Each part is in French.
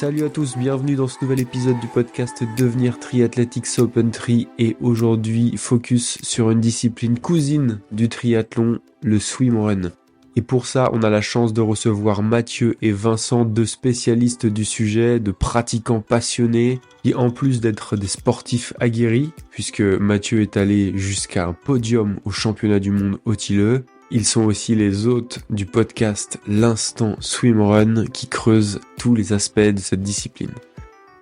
Salut à tous, bienvenue dans ce nouvel épisode du podcast Devenir Triathlète X Open Tri et aujourd'hui focus sur une discipline cousine du triathlon, le swimrun. Et pour ça, on a la chance de recevoir Mathieu et Vincent, deux spécialistes du sujet, de pratiquants passionnés, qui en plus d'être des sportifs aguerris, puisque Mathieu est allé jusqu'à un podium au championnat du monde au Tilleux, ils sont aussi les hôtes du podcast L'Instant Swimrun qui creuse tous les aspects de cette discipline.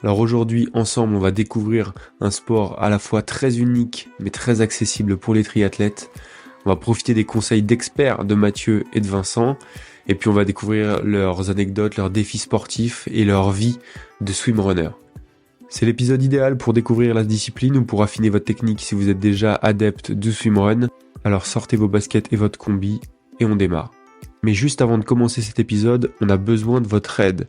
Alors aujourd'hui, ensemble, on va découvrir un sport à la fois très unique mais très accessible pour les triathlètes. On va profiter des conseils d'experts de Mathieu et de Vincent et puis on va découvrir leurs anecdotes, leurs défis sportifs et leur vie de swimrunner. C'est l'épisode idéal pour découvrir la discipline ou pour affiner votre technique si vous êtes déjà adepte du swimrun. Alors sortez vos baskets et votre combi et on démarre. Mais juste avant de commencer cet épisode, on a besoin de votre aide.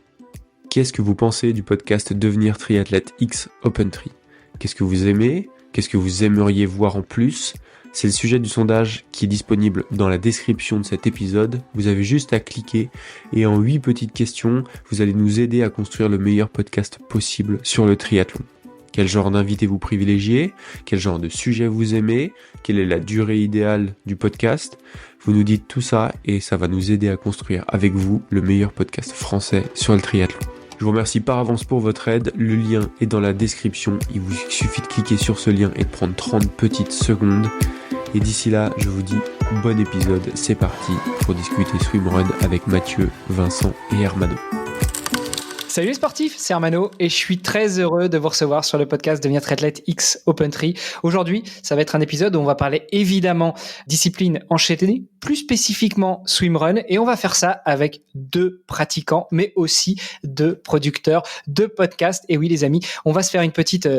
Qu'est-ce que vous pensez du podcast Devenir Triathlète X Open Tri ? Qu'est-ce que vous aimez ? Qu'est-ce que vous aimeriez voir en plus ? C'est le sujet du sondage qui est disponible dans la description de cet épisode. Vous avez juste à cliquer et en 8 petites questions, vous allez nous aider à construire le meilleur podcast possible sur le triathlon. Quel genre d'invité vous privilégiez ? Quel genre de sujet vous aimez ? Quelle est la durée idéale du podcast ? Vous nous dites tout ça et ça va nous aider à construire avec vous le meilleur podcast français sur le triathlon. Je vous remercie par avance pour votre aide. Le lien est dans la description. Il vous suffit de cliquer sur ce lien et de prendre 30 petites secondes. Et d'ici là, je vous dis bon épisode. C'est parti pour discuter swimrun avec Mathieu, Vincent et Hermano. Salut les sportifs, c'est Hermano et je suis très heureux de vous recevoir sur le podcast Devenir Triathlète X Open Tri. Aujourd'hui, ça va être un épisode où on va parler évidemment discipline enchaînée, plus spécifiquement swimrun, et on va faire ça avec deux pratiquants, mais aussi deux producteurs de podcasts. Et oui les amis, on va se faire une petite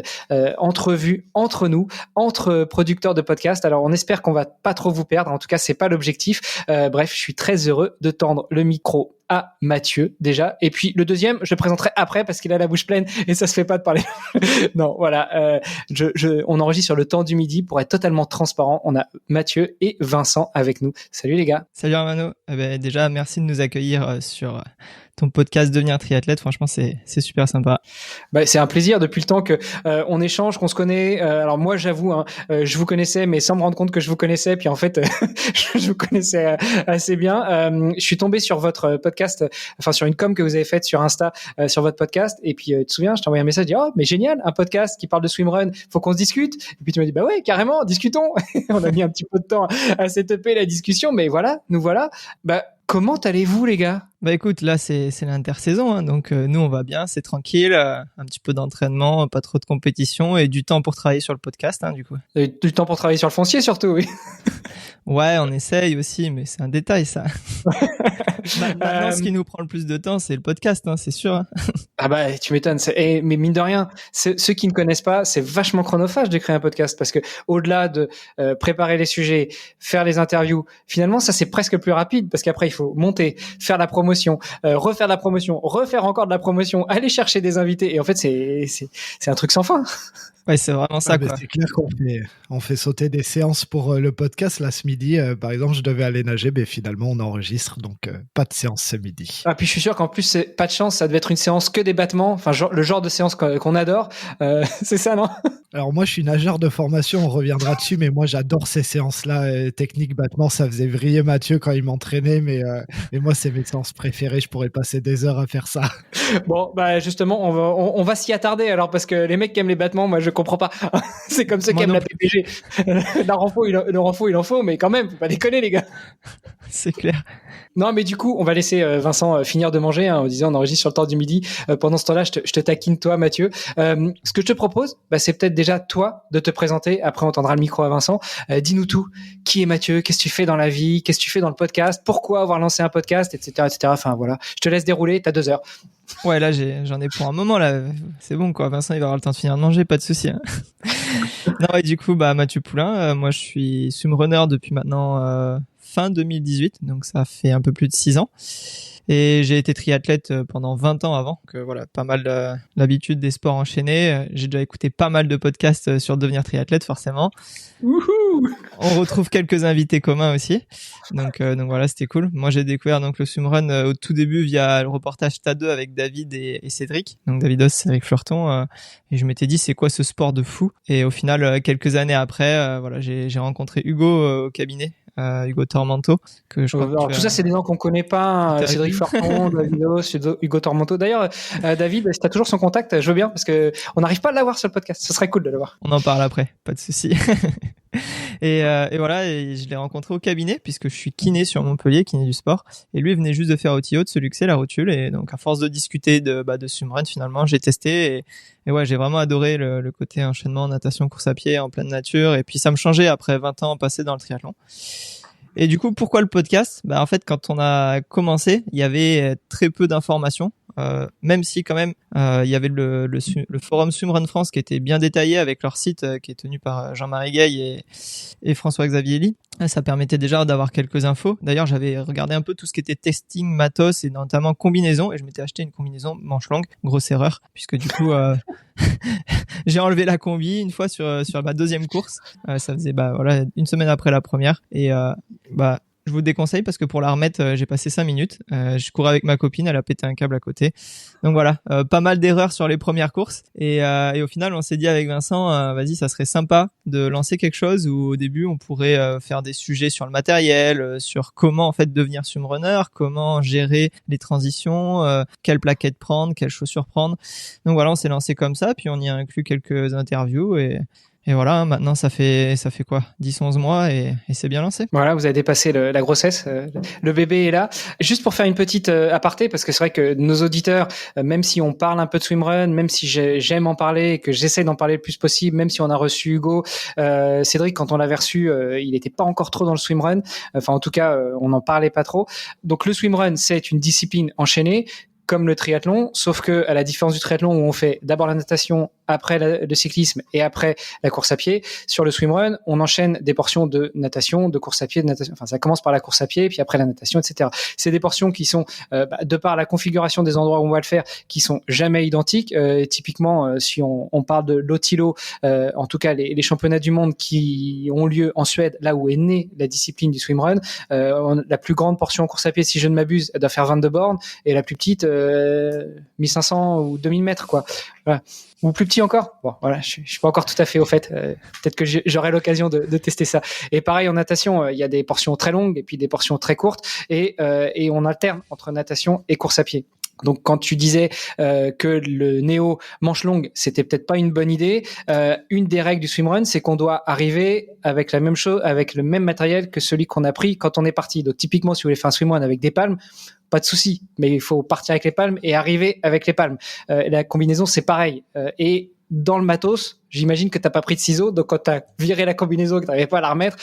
entrevue entre nous, entre producteurs de podcasts. Alors on espère qu'on va pas trop vous perdre, en tout cas c'est pas l'objectif. Bref, je suis très heureux de tendre le micro à Mathieu déjà, et puis le deuxième je le présenterai après parce qu'il a la bouche pleine et ça se fait pas de parler. Non, voilà, on enregistre sur le temps du midi pour être totalement transparent. On a Mathieu et Vincent avec nous. Salut les gars. Salut Armano. Déjà merci de nous accueillir sur ton podcast Devenir Triathlète. Franchement c'est super sympa. C'est un plaisir depuis le temps que on échange, qu'on se connaît. Alors moi j'avoue, je vous connaissais mais sans me rendre compte que je vous connaissais. Puis en fait je vous connaissais assez bien. Je suis tombé sur votre podcast, enfin sur une com que vous avez faite sur Insta, sur votre podcast. Et puis tu te souviens, je t'ai envoyé un message, je dis oh mais génial, un podcast qui parle de swimrun, faut qu'on se discute. Et puis tu m'as dit bah ouais carrément, discutons. On a mis un petit peu de temps à setuper la discussion, mais voilà, nous voilà. Comment allez-vous les gars ? Écoute, là c'est l'intersaison, hein, donc nous on va bien, c'est tranquille, un petit peu d'entraînement, pas trop de compétition et du temps pour travailler sur le podcast, hein, du coup. Et du temps pour travailler sur le foncier surtout, oui. Ouais, on essaye aussi, mais c'est un détail ça. Maintenant, ce qui nous prend le plus de temps, c'est le podcast, hein, c'est sûr. Hein. Ah tu m'étonnes. Mais mine de rien, ceux qui ne connaissent pas, c'est vachement chronophage de créer un podcast parce que au-delà de préparer les sujets, faire les interviews, finalement ça c'est presque plus rapide parce qu'après il faut monter, faire la promotion, refaire la promotion, refaire encore de la promotion, aller chercher des invités et en fait c'est un truc sans fin. Ouais, c'est vraiment ça, quoi. C'est clair qu'on fait sauter des séances pour le podcast. Là, ce midi, par exemple, je devais aller nager, mais finalement, on enregistre, donc pas de séance ce midi. Ah, puis je suis sûr qu'en plus, c'est pas de chance, ça devait être une séance que des battements, enfin, le genre de séance qu'on adore. C'est ça, non ? Alors moi, je suis nageur de formation, on reviendra dessus, mais moi, j'adore ces séances-là. Technique, battement, ça faisait vriller Mathieu quand il m'entraînait, mais moi, c'est mes séances préférées. Je pourrais passer des heures à faire ça. Bon, justement, on va s'y attarder alors, parce que les mecs qui aiment les battements, moi, je comprends pas. C'est comme ceux qui aiment la PPG. Le renfort, il en faut, mais quand même, faut pas déconner, les gars. C'est clair. Non, mais du coup, on va laisser Vincent finir de manger. Hein, on disait, on enregistre sur le temps du midi. Pendant ce temps-là, je te taquine, toi, Mathieu. Ce que je te propose, c'est peut-être déjà toi de te présenter. Après, on tendra le micro à Vincent. Dis-nous tout. Qui est Mathieu ? Qu'est-ce que tu fais dans la vie ? Qu'est-ce que tu fais dans le podcast ? Pourquoi avoir lancé un podcast, etc., etc. Enfin, voilà. Je te laisse dérouler. T'as 2 heures. Ouais, là, j'en ai pour un moment, là. C'est bon, quoi. Vincent, il va avoir le temps de finir de manger, pas de souci. Hein. Non, ouais, du coup, Mathieu Poulain. Moi, je suis swimrunner depuis maintenant fin 2018, donc ça fait un peu plus de 6 ans. Et j'ai été triathlète pendant 20 ans avant, donc voilà, pas mal l'habitude des sports enchaînés. J'ai déjà écouté pas mal de podcasts sur devenir triathlète, forcément. Wouhou. On retrouve quelques invités communs aussi, donc voilà, c'était cool. Moi, j'ai découvert donc le swimrun au tout début via le reportage TA2 avec David et Cédric, donc Davidos, Cédric Fleurton, et je m'étais dit c'est quoi ce sport de fou. Et au final, quelques années après, voilà, j'ai rencontré Hugo au cabinet. Hugo Tormento, que je crois Alors, tout ça, c'est des noms qu'on connaît pas. Cédric Fleurton, Davidos, Hugo Tormento. D'ailleurs, David, si tu as toujours son contact, je veux bien, parce que on n'arrive pas à l'avoir sur le podcast. Ce serait cool de l'avoir. On en parle après, pas de souci. Et voilà, et je l'ai rencontré au cabinet puisque je suis kiné sur Montpellier, kiné du sport. Et lui, il venait juste de faire OTO, de se luxer la rotule. Et donc, à force de discuter de swimrun, finalement, j'ai testé. Et ouais, j'ai vraiment adoré le côté enchaînement, natation, course à pied en pleine nature. Et puis, ça me changeait après 20 ans passés dans le triathlon. Et du coup, pourquoi le podcast ? En fait, quand on a commencé, il y avait très peu d'informations. Même si quand même il y avait le forum Swimrun France qui était bien détaillé avec leur site qui est tenu par Jean-Marie Gay et François-Xavier Elie. Ça permettait déjà d'avoir quelques infos. D'ailleurs, j'avais regardé un peu tout ce qui était testing, matos et notamment combinaison, et je m'étais acheté une combinaison manche longue. Grosse erreur, puisque du coup j'ai enlevé la combi une fois sur ma deuxième course. Ça faisait voilà une semaine après la première, et je vous déconseille parce que pour la remettre, j'ai passé 5 minutes. Je courais avec ma copine, elle a pété un câble à côté. Donc voilà, pas mal d'erreurs sur les premières courses. Et au final, on s'est dit avec Vincent, vas-y, ça serait sympa de lancer quelque chose où au début, on pourrait faire des sujets sur le matériel, sur comment en fait devenir swimrunner, comment gérer les transitions, quelle plaquette prendre, quelles chaussures prendre. Donc voilà, on s'est lancé comme ça, puis on y a inclus quelques interviews et voilà, maintenant ça fait quoi, 10-11 mois et c'est bien lancé. Voilà, vous avez dépassé la grossesse, le bébé est là. Juste pour faire une petite aparté, parce que c'est vrai que nos auditeurs, même si on parle un peu de swimrun, même si j'aime en parler et que j'essaie d'en parler le plus possible, même si on a reçu Hugo, Cédric, quand on l'avait reçu, il n'était pas encore trop dans le swimrun. Enfin, en tout cas, on n'en parlait pas trop. Donc le swimrun, c'est une discipline enchaînée, comme le triathlon, sauf que à la différence du triathlon où on fait d'abord la natation, après le cyclisme et après la course à pied, sur le swimrun, on enchaîne des portions de natation, de course à pied, de natation. Enfin, ça commence par la course à pied, puis après la natation, etc. C'est des portions qui sont, de par la configuration des endroits où on va le faire, qui sont jamais identiques. Typiquement, si on parle de l'Otilo, en tout cas les championnats du monde qui ont lieu en Suède, là où est née la discipline du swimrun, la plus grande portion en course à pied, si je ne m'abuse, elle doit faire 22 bornes, et la plus petite 1500 ou 2000 mètres, quoi. Voilà. Ou plus petit encore. Bon, voilà, je suis pas encore tout à fait au fait. Peut-être que j'aurai l'occasion de tester ça. Et pareil, en natation, il y a des portions très longues et puis des portions très courtes, et on alterne entre natation et course à pied. Donc, quand tu disais que le néo manche longue, c'était peut-être pas une bonne idée, une des règles du swimrun, c'est qu'on doit arriver avec la même chose, avec le même matériel que celui qu'on a pris quand on est parti. Donc, typiquement, si vous voulez faire un swimrun avec des palmes, pas de souci, mais il faut partir avec les palmes et arriver avec les palmes. La combinaison, c'est pareil. Et dans le matos, j'imagine que t'as pas pris de ciseaux, donc quand t'as viré la combinaison, que t'arrivais pas à la remettre,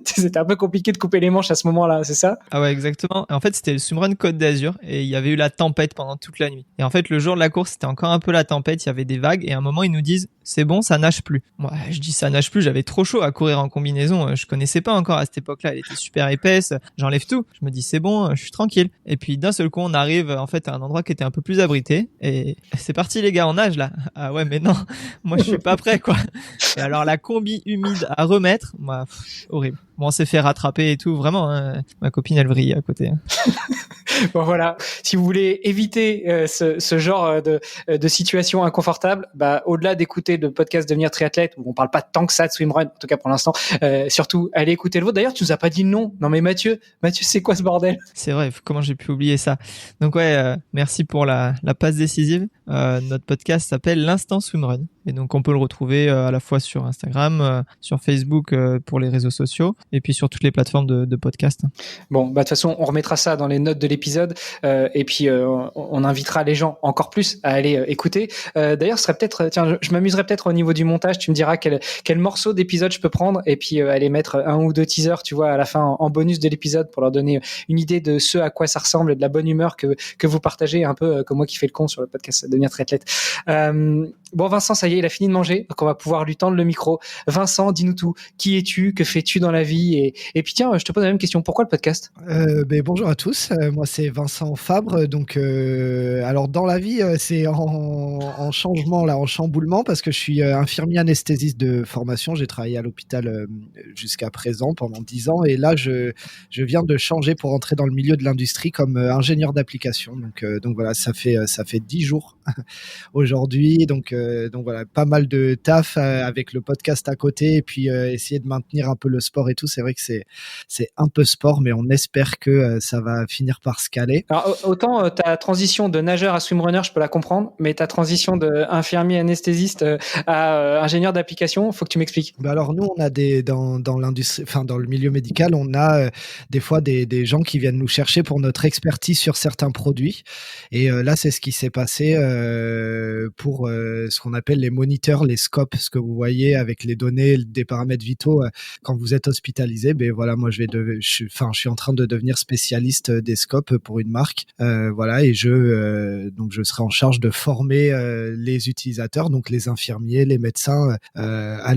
c'était un peu compliqué de couper les manches à ce moment-là, c'est ça ? Ah ouais, exactement. En fait, c'était le swimrun Côte d'Azur et il y avait eu la tempête pendant toute la nuit. Et en fait, le jour de la course, c'était encore un peu la tempête, il y avait des vagues et à un moment, ils nous disent c'est bon, ça nage plus. Moi, je dis ça nage plus, j'avais trop chaud à courir en combinaison, je connaissais pas encore à cette époque-là, elle était super épaisse, j'enlève tout. Je me dis c'est bon, je suis tranquille. Et puis d'un seul coup, on arrive en fait à un endroit qui était un peu plus abrité et c'est parti les gars, on nage là. Ah ouais, mais non, moi je suis pas prêt quoi. Et alors la combi humide à remettre, moi horrible. Bon, on s'est fait rattraper et tout, vraiment. Hein. Ma copine, elle vrille à côté. Bon voilà, si vous voulez éviter ce genre de situation inconfortable, au-delà d'écouter le podcast Devenir triathlète, où on parle pas tant que ça de swimrun, en tout cas pour l'instant, surtout allez écouter le vôtre. D'ailleurs, tu nous as pas dit le nom. Non mais Mathieu, c'est quoi ce bordel ? C'est vrai, comment j'ai pu oublier ça ? Donc ouais, merci pour la passe décisive. Notre podcast s'appelle l'Instant Swimrun. Et donc on peut le retrouver à la fois sur Instagram, sur Facebook pour les réseaux sociaux, et puis sur toutes les plateformes de podcast. Bon, de toute façon, on remettra ça dans les notes de l'épisode, et puis on invitera les gens encore plus à aller écouter. D'ailleurs, ce serait peut-être, tiens, je m'amuserais peut-être au niveau du montage. Tu me diras quel morceau d'épisode je peux prendre, et puis aller mettre 1 ou 2 teasers, tu vois, à la fin en bonus de l'épisode pour leur donner une idée de ce à quoi ça ressemble et de la bonne humeur que vous partagez, un peu comme moi qui fais le con sur le podcast de devenir triathlète. Bon, Vincent, ça y est, il a fini de manger, donc on va pouvoir lui tendre le micro. Vincent, dis-nous tout. Qui es-tu? Que fais-tu dans la vie? Et puis tiens, je te pose la même question. Pourquoi le podcast? Bonjour à tous. Moi, c'est Vincent Fabre. Donc, alors dans la vie, c'est en changement là, en chamboulement, parce que je suis infirmier anesthésiste de formation. J'ai travaillé à l'hôpital jusqu'à présent pendant 10 ans, et là, je viens de changer pour entrer dans le milieu de l'industrie comme ingénieur d'application. Donc voilà, ça fait 10 jours aujourd'hui. Donc voilà, pas mal de taf avec le podcast à côté, et puis essayer de maintenir un peu le sport et tout. C'est vrai que c'est un peu sport, mais on espère que ça va finir par se caler. Alors, autant ta transition de nageur à swimrunner, je peux la comprendre, mais ta transition d'infirmier anesthésiste à ingénieur d'application, faut que tu m'expliques. Alors nous, on a dans l'industrie, enfin dans le milieu médical, on a des fois des gens qui viennent nous chercher pour notre expertise sur certains produits. Et là, c'est ce qui s'est passé pour ce qu'on appelle les moniteurs, les scopes, ce que vous voyez avec les données, des paramètres vitaux quand vous êtes hospitalisé. Ben voilà, moi je suis en train de devenir spécialiste des scopes pour une marque. Voilà, et donc je serai en charge de former les utilisateurs, donc les infirmiers, les médecins à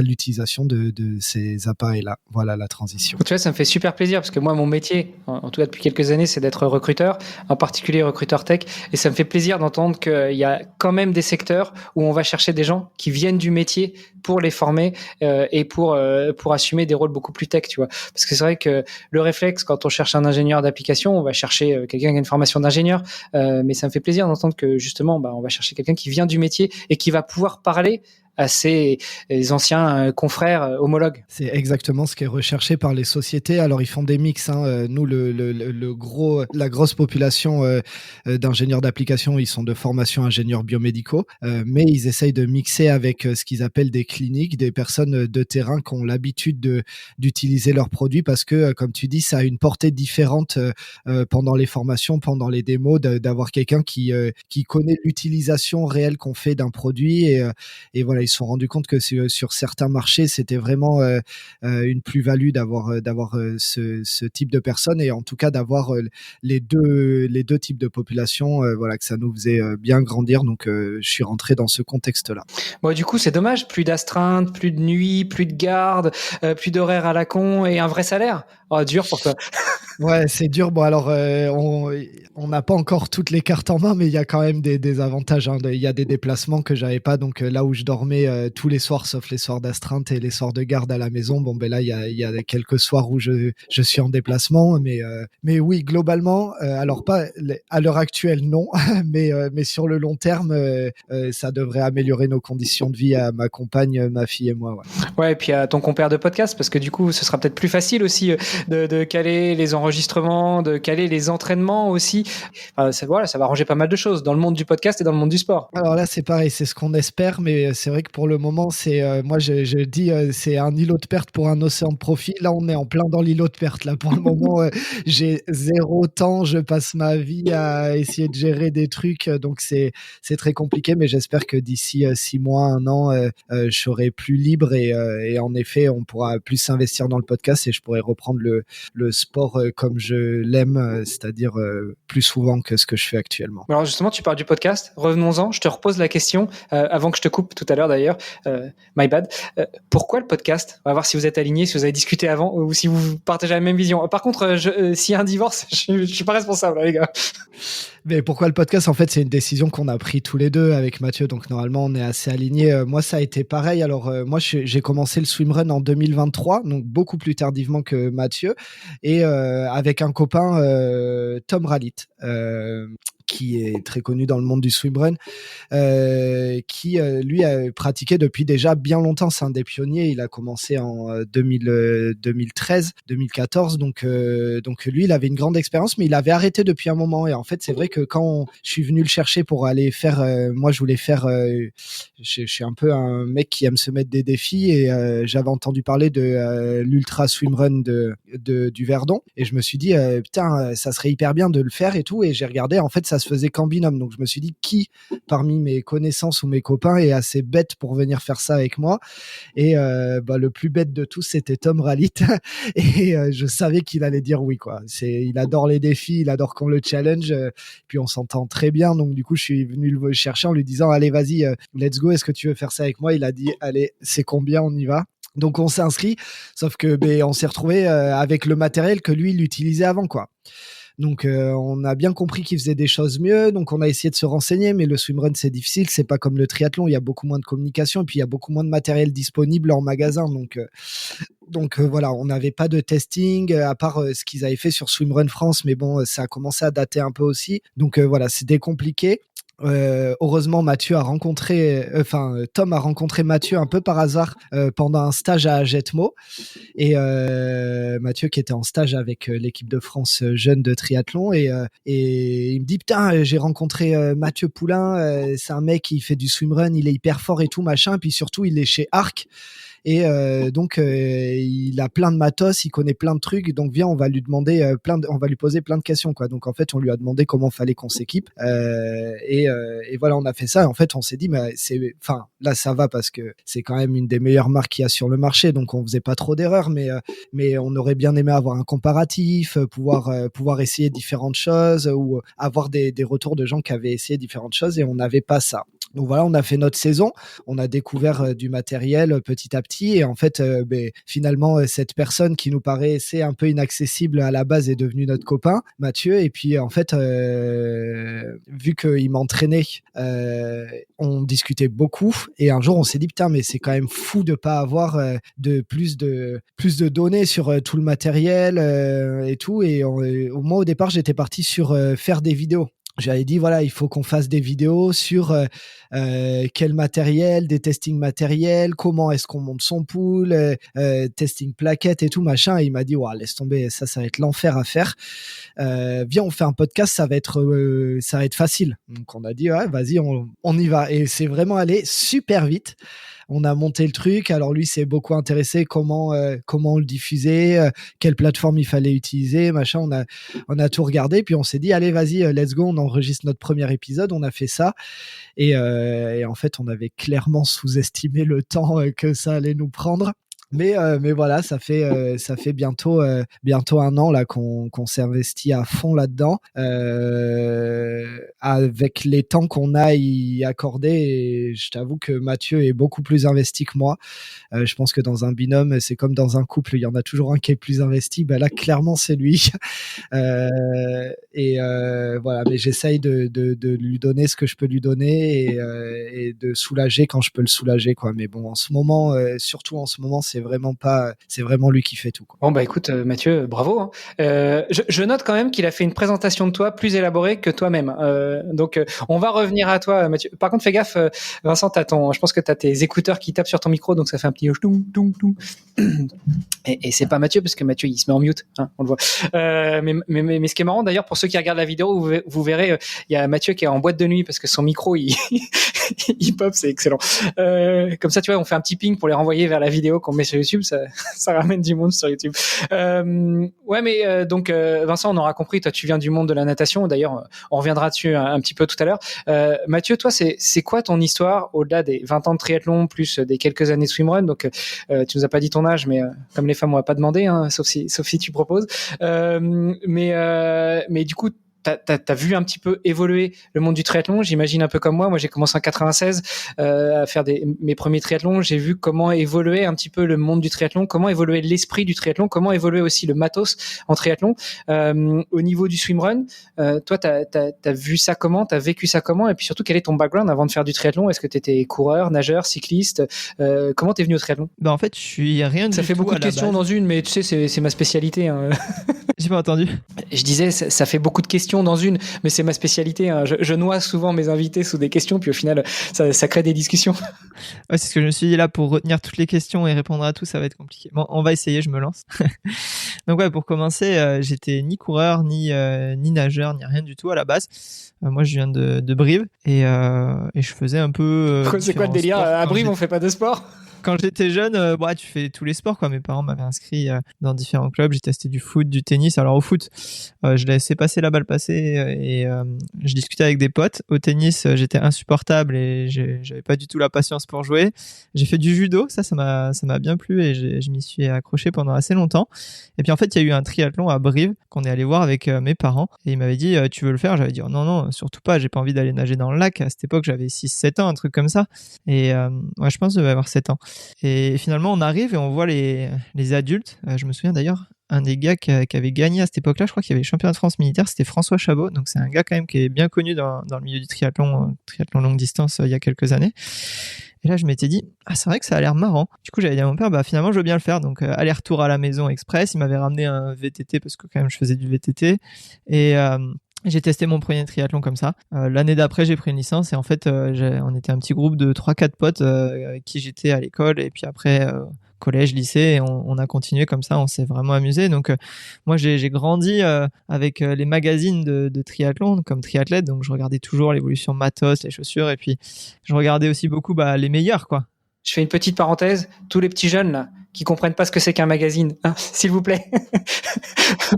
l'utilisation de ces appareils-là. Voilà la transition. Tu vois, ça me fait super plaisir parce que moi, mon métier, en tout cas depuis quelques années, c'est d'être recruteur, en particulier recruteur tech. Et ça me fait plaisir d'entendre qu'il y a quand même des secteurs où on va chercher des gens qui viennent du métier pour les former et pour assumer des rôles beaucoup plus tech, tu vois. Parce que c'est vrai que le réflexe, quand on cherche un ingénieur d'application, on va chercher quelqu'un qui a une formation d'ingénieur. Mais ça me fait plaisir d'entendre que justement, on va chercher quelqu'un qui vient du métier et qui va pouvoir parler à ses anciens confrères homologues. C'est exactement ce qui est recherché par les sociétés. Alors ils font des mix. Nous, la grosse population d'ingénieurs d'application, ils sont de formation ingénieurs biomédicaux, mais ils essayent de mixer avec ce qu'ils appellent des cliniques, des personnes de terrain qui ont l'habitude d'utiliser leurs produits, parce que, comme tu dis, ça a une portée différente pendant les formations, pendant les démos, d'avoir quelqu'un qui connaît l'utilisation réelle qu'on fait d'un produit, et voilà, ils se sont rendus compte que sur certains marchés, c'était vraiment une plus-value d'avoir ce type de personnes, et en tout cas d'avoir les deux types de population, voilà, que ça nous faisait bien grandir. Donc je suis rentré dans ce contexte-là. Bon, du coup, c'est dommage, plus d'astreinte, plus de nuit, plus de garde, plus d'horaires à la con et un vrai salaire. Oh, dur pour toi. Ouais, c'est dur. Bon, alors, on n'a pas encore toutes les cartes en main, mais il y a quand même des avantages. Il y a des déplacements que j'avais pas. Donc, là où je dormais tous les soirs, sauf les soirs d'astreinte et les soirs de garde à la maison, bon, ben là, il y a quelques soirs où je suis en déplacement. Mais oui, globalement, alors pas à l'heure actuelle, non, mais sur le long terme, ça devrait améliorer nos conditions de vie à ma compagne, ma fille et moi. Ouais, et puis à ton compère de podcast, parce que du coup, ce sera peut-être plus facile aussi de caler les enregistrements, de caler les entraînements aussi. Ça va arranger pas mal de choses dans le monde du podcast et dans le monde du sport. Alors là, c'est pareil, c'est ce qu'on espère, mais c'est vrai que pour le moment, moi je dis c'est un îlot de perte pour un océan de profit. Là, on est en plein dans l'îlot de perte. Là, pour le moment, j'ai 0 temps, je passe ma vie à essayer de gérer des trucs, donc c'est très compliqué, mais j'espère que d'ici 6 mois, 1 an, je serai plus libre, et en effet, on pourra plus s'investir dans le podcast, et je pourrai reprendre le sport comme je l'aime, c'est-à-dire plus souvent que ce que je fais actuellement. Alors justement, tu parles du podcast. Revenons-en. Je te repose la question avant que je te coupe tout à l'heure d'ailleurs. My bad. Pourquoi le podcast? On va voir si vous êtes alignés, si vous avez discuté avant ou si vous partagez la même vision. Par contre, s'il y a un divorce, je suis pas responsable, hein, les gars. Mais pourquoi le podcast? En fait, c'est une décision qu'on a pris tous les deux avec Mathieu, donc normalement on est assez alignés. Moi, ça a été pareil. Alors moi, j'ai commencé le swimrun en 2023, donc beaucoup plus tardivement que Mathieu, et avec un copain, Tom Rallit, qui est très connu dans le monde du swimrun, qui lui a pratiqué depuis déjà bien longtemps. C'est un des pionniers. Il a commencé en 2013, 2014. Donc lui, il avait une grande expérience, mais il avait arrêté depuis un moment. Et en fait, c'est vrai que quand je suis venu le chercher pour aller faire, moi, je voulais faire. Je suis un peu un mec qui aime se mettre des défis, et j'avais entendu parler de l'ultra swimrun du Verdon, et je me suis dit putain, ça serait hyper bien de le faire et tout. Et j'ai regardé, en fait, ça se faisait qu'en binôme. Donc je me suis dit, qui parmi mes connaissances ou mes copains est assez bête pour venir faire ça avec moi? Et le plus bête de tous, c'était Tom Rallit. Et je savais qu'il allait dire oui, quoi. Il adore les défis, il adore qu'on le challenge. puis on s'entend très bien. Donc du coup, je suis venu le chercher en lui disant allez, vas-y, let's go. Est-ce que tu veux faire ça avec moi? Il a dit allez, c'est combien, on y va. Donc on s'est inscrit, sauf que on s'est retrouvé avec le matériel que lui il utilisait avant, quoi. Donc on a bien compris qu'il faisait des choses mieux, donc on a essayé de se renseigner, mais le swimrun c'est difficile, c'est pas comme le triathlon, il y a beaucoup moins de communication et puis il y a beaucoup moins de matériel disponible en magasin, donc voilà, on n'avait pas de testing à part ce qu'ils avaient fait sur Swimrun France, mais bon, ça a commencé à dater un peu aussi, donc voilà, c'était compliqué. Heureusement, Tom a rencontré Mathieu un peu par hasard pendant un stage à Jetmo, et Mathieu qui était en stage avec l'équipe de France jeune de triathlon, et il me dit putain, j'ai rencontré Mathieu Poulain, c'est un mec qui fait du swimrun, il est hyper fort et tout machin, puis surtout il est chez Arc. Et donc il a plein de matos, il connaît plein de trucs, donc viens, on va lui demander on va lui poser plein de questions, quoi. Donc en fait on lui a demandé comment fallait qu'on s'équipe, et voilà, on a fait ça. En fait on s'est dit là ça va parce que c'est quand même une des meilleures marques qu'il y a sur le marché, donc on faisait pas trop d'erreurs, mais on aurait bien aimé avoir un comparatif, pouvoir essayer différentes choses, ou avoir des retours de gens qui avaient essayé différentes choses, et on n'avait pas ça. Donc voilà, on a fait notre saison, on a découvert du matériel petit à petit, et en fait, finalement, cette personne qui nous paraissait un peu inaccessible à la base est devenue notre copain, Mathieu. Et puis en fait, vu qu'il m'entraînait, on discutait beaucoup. Et un jour, on s'est dit putain, mais c'est quand même fou de pas avoir plus de données sur tout le matériel et tout. Et moi, au départ, j'étais parti sur faire des vidéos. J'avais dit voilà, il faut qu'on fasse des vidéos sur quel matériel, des testings matériels, comment est-ce qu'on monte son pool, testing plaquettes et tout machin. Et il m'a dit ouais, laisse tomber, ça va être l'enfer à faire. Viens, on fait un podcast, ça va être facile. Donc on a dit ouais, vas-y, on y va. Et c'est vraiment allé super vite. On a monté le truc. Alors lui s'est beaucoup intéressé comment on le diffusait, quelle plateforme il fallait utiliser, machin. On a tout regardé, puis on s'est dit allez, vas-y, let's go. On enregistre notre premier épisode. On a fait ça, et en fait on avait clairement sous-estimé le temps que ça allait nous prendre. Mais voilà, ça fait bientôt un an là qu'on s'est investi à fond là-dedans, avec les temps qu'on a y accordé. Et je t'avoue que Mathieu est beaucoup plus investi que moi. Je pense que dans un binôme, c'est comme dans un couple, il y en a toujours un qui est plus investi. Là, clairement, c'est lui. Voilà, mais j'essaye de lui donner ce que je peux lui donner, et de soulager quand je peux le soulager, quoi. Mais bon, en ce moment, surtout en ce moment, c'est vraiment lui qui fait tout, quoi. Bon écoute, Mathieu, bravo, hein. Je note quand même qu'il a fait une présentation de toi plus élaborée que toi-même, donc on va revenir à toi, Mathieu. Par contre fais gaffe, Vincent, je pense que t'as tes écouteurs qui tapent sur ton micro, donc ça fait un petit toum toum toum. Et c'est pas Mathieu, parce que Mathieu il se met en mute, hein, on le voit. Mais ce qui est marrant d'ailleurs, pour ceux qui regardent la vidéo, vous verrez, il y a Mathieu qui est en boîte de nuit parce que son micro il pop, c'est excellent. Comme ça, tu vois, on fait un petit ping pour les renvoyer vers la vidéo qu'on met sur YouTube, ça ramène du monde sur YouTube. Donc Vincent, on aura compris, toi tu viens du monde de la natation, d'ailleurs on reviendra dessus un petit peu tout à l'heure. Mathieu, toi c'est quoi ton histoire au-delà des 20 ans de triathlon plus des quelques années de swimrun? Donc tu nous as pas dit ton âge, mais comme les femmes on va pas demander, hein, sauf si tu proposes. Mais du coup, t'as vu un petit peu évoluer le monde du triathlon, j'imagine un peu comme moi. Moi, j'ai commencé en 96 à faire mes premiers triathlons. J'ai vu comment évoluer un petit peu le monde du triathlon, comment évoluer l'esprit du triathlon, comment évoluer aussi le matos en triathlon. Au niveau du swimrun, toi, t'as vu ça comment, t'as vécu ça comment, et puis surtout, quel est ton background avant de faire du triathlon? Est-ce que t'étais coureur, nageur, cycliste? Comment t'es venu au triathlon? En fait, je suis rien du tout. Ça fait beaucoup de questions dans une, mais tu sais, c'est ma spécialité, hein. J'ai pas entendu. Je disais, ça fait beaucoup de questions dans une, mais c'est ma spécialité, hein. Je noie souvent mes invités sous des questions, puis au final, ça crée des discussions. Ouais, c'est ce que je me suis dit là, pour retenir toutes les questions et répondre à tout, ça va être compliqué. Bon, on va essayer, je me lance. Donc ouais, pour commencer, j'étais ni coureur, ni nageur, ni rien du tout à la base. Moi, je viens de Brive, et je faisais un peu. C'est quoi le délire? À Brive, on fait pas de sport? Quand j'étais jeune, tu fais tous les sports, quoi. Mes parents m'avaient inscrit dans différents clubs. J'ai testé du foot, du tennis. Alors au foot, je laissais passer la balle passer et je discutais avec des potes. Au tennis, j'étais insupportable et j'avais pas du tout la patience pour jouer. J'ai fait du judo, ça m'a bien plu et je m'y suis accroché pendant assez longtemps. Et puis en fait, il y a eu un triathlon à Brive qu'on est allé voir avec mes parents et ils m'avaient dit tu veux le faire? J'avais dit non, surtout pas, j'ai pas envie d'aller nager dans le lac. À cette époque, j'avais 6-7 ans, un truc comme ça. Et je pense que je devais avoir 7 ans. Et finalement, on arrive et on voit les adultes. Je me souviens d'ailleurs, un des gars qui avait gagné à cette époque-là, je crois qu'il y avait le championnat de France militaire, c'était François Chabot. Donc c'est un gars quand même qui est bien connu dans le milieu du triathlon longue distance il y a quelques années. Et là, je m'étais dit, c'est vrai que ça a l'air marrant. Du coup, j'avais dit à mon père, finalement, je veux bien le faire. Donc, aller-retour à la maison express. Il m'avait ramené un VTT parce que quand même, je faisais du VTT. Et j'ai testé mon premier triathlon comme ça. L'année d'après, j'ai pris une licence. Et en fait, on était un petit groupe de 3-4 potes avec qui j'étais à l'école. Et puis après, collège, lycée, et on a continué comme ça. On s'est vraiment amusé. Donc, moi, j'ai grandi avec les magazines de triathlon comme Triathlète. Donc, je regardais toujours l'évolution matos, les chaussures. Et puis, je regardais aussi beaucoup les meilleurs, quoi. Je fais une petite parenthèse. Tous les petits jeunes là, qui comprennent pas ce que c'est qu'un magazine, s'il vous plaît.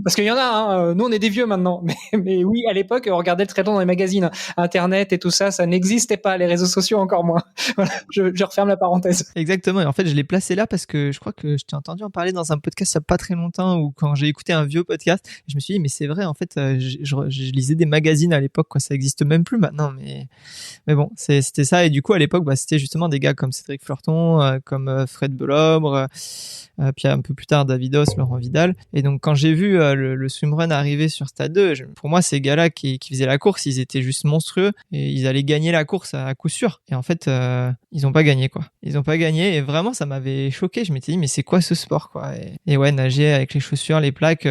Parce qu'il y en a, nous on est des vieux maintenant, mais oui, à l'époque, on regardait le triathlon dans les magazines. Internet et tout ça, ça n'existait pas, les réseaux sociaux encore moins. Voilà, je referme la parenthèse. Exactement, et en fait, je l'ai placé là parce que je crois que je t'ai entendu en parler dans un podcast il y a pas très longtemps, ou quand j'ai écouté un vieux podcast, je me suis dit, mais c'est vrai, en fait, je lisais des magazines à l'époque, quoi, ça existe même plus maintenant, mais bon, c'était ça, et du coup, à l'époque, c'était justement des gars comme Cédric Fleurton, comme Fred Belobre, puis un peu plus tard Davidos, Laurent Vidal. Et donc quand j'ai vu le swimrun arriver sur Stade 2, pour moi ces gars-là qui faisaient la course, ils étaient juste monstrueux et ils allaient gagner la course à coup sûr. Et en fait ils ont pas gagné, quoi. Ils ont pas gagné et vraiment ça m'avait choqué. Je m'étais dit mais c'est quoi ce sport, quoi. Et ouais, nager avec les chaussures, les plaques,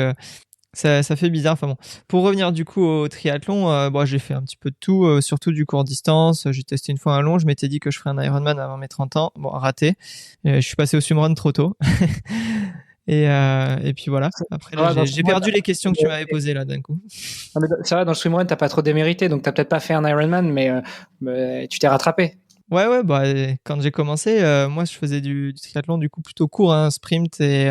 ça fait bizarre. Enfin bon. Pour revenir du coup au triathlon, j'ai fait un petit peu de tout, surtout du court distance. J'ai testé une fois un long. Je m'étais dit que je ferais un Ironman avant mes 30 ans. Bon, raté. Je suis passé au swimrun trop tôt. Et puis voilà. Après, j'ai perdu les questions que tu m'avais posées là d'un coup. Non, mais c'est vrai, dans le swimrun, t'as pas trop démérité, donc t'as peut-être pas fait un Ironman, mais tu t'es rattrapé. Ouais, quand j'ai commencé, moi je faisais du triathlon du coup plutôt court, sprint et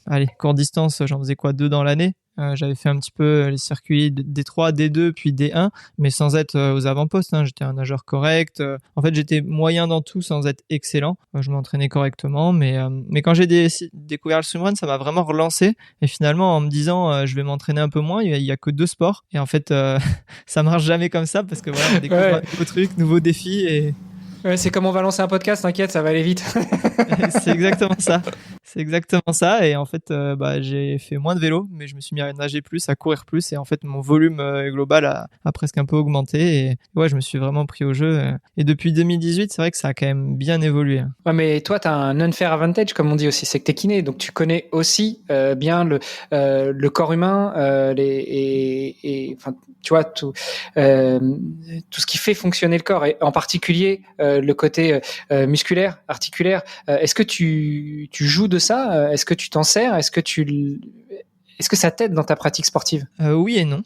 allez, court distance, j'en faisais 2 dans l'année. J'avais fait un petit peu les circuits D3, D2 puis D1, mais sans être aux avant-postes, j'étais un nageur correct. En fait, j'étais moyen dans tout sans être excellent. Je m'entraînais correctement, mais quand j'ai découvert le swimrun, ça m'a vraiment relancé. Et finalement, en me disant je vais m'entraîner un peu moins, il y a que 2 sports. Et en fait, ça marche jamais comme ça parce que voilà, on découvre un nouveau truc, nouveaux défis et... Ouais, c'est comme on va lancer un podcast, t'inquiète, ça va aller vite. C'est exactement ça. C'est exactement ça. Et en fait, j'ai fait moins de vélo, mais je me suis mis à nager plus, à courir plus. Et en fait, mon volume global a presque un peu augmenté. Et ouais, je me suis vraiment pris au jeu. Et depuis 2018, c'est vrai que ça a quand même bien évolué. Ouais, mais toi, t'as un unfair advantage, comme on dit aussi. C'est que t'es kiné, donc tu connais aussi bien le corps humain, enfin, tu vois, tout ce qui fait fonctionner le corps, et en particulier le côté musculaire, articulaire. Est-ce que tu joues de ça? Est-ce que tu t'en sers? Est-ce que ça t'aide dans ta pratique sportive? Oui et non.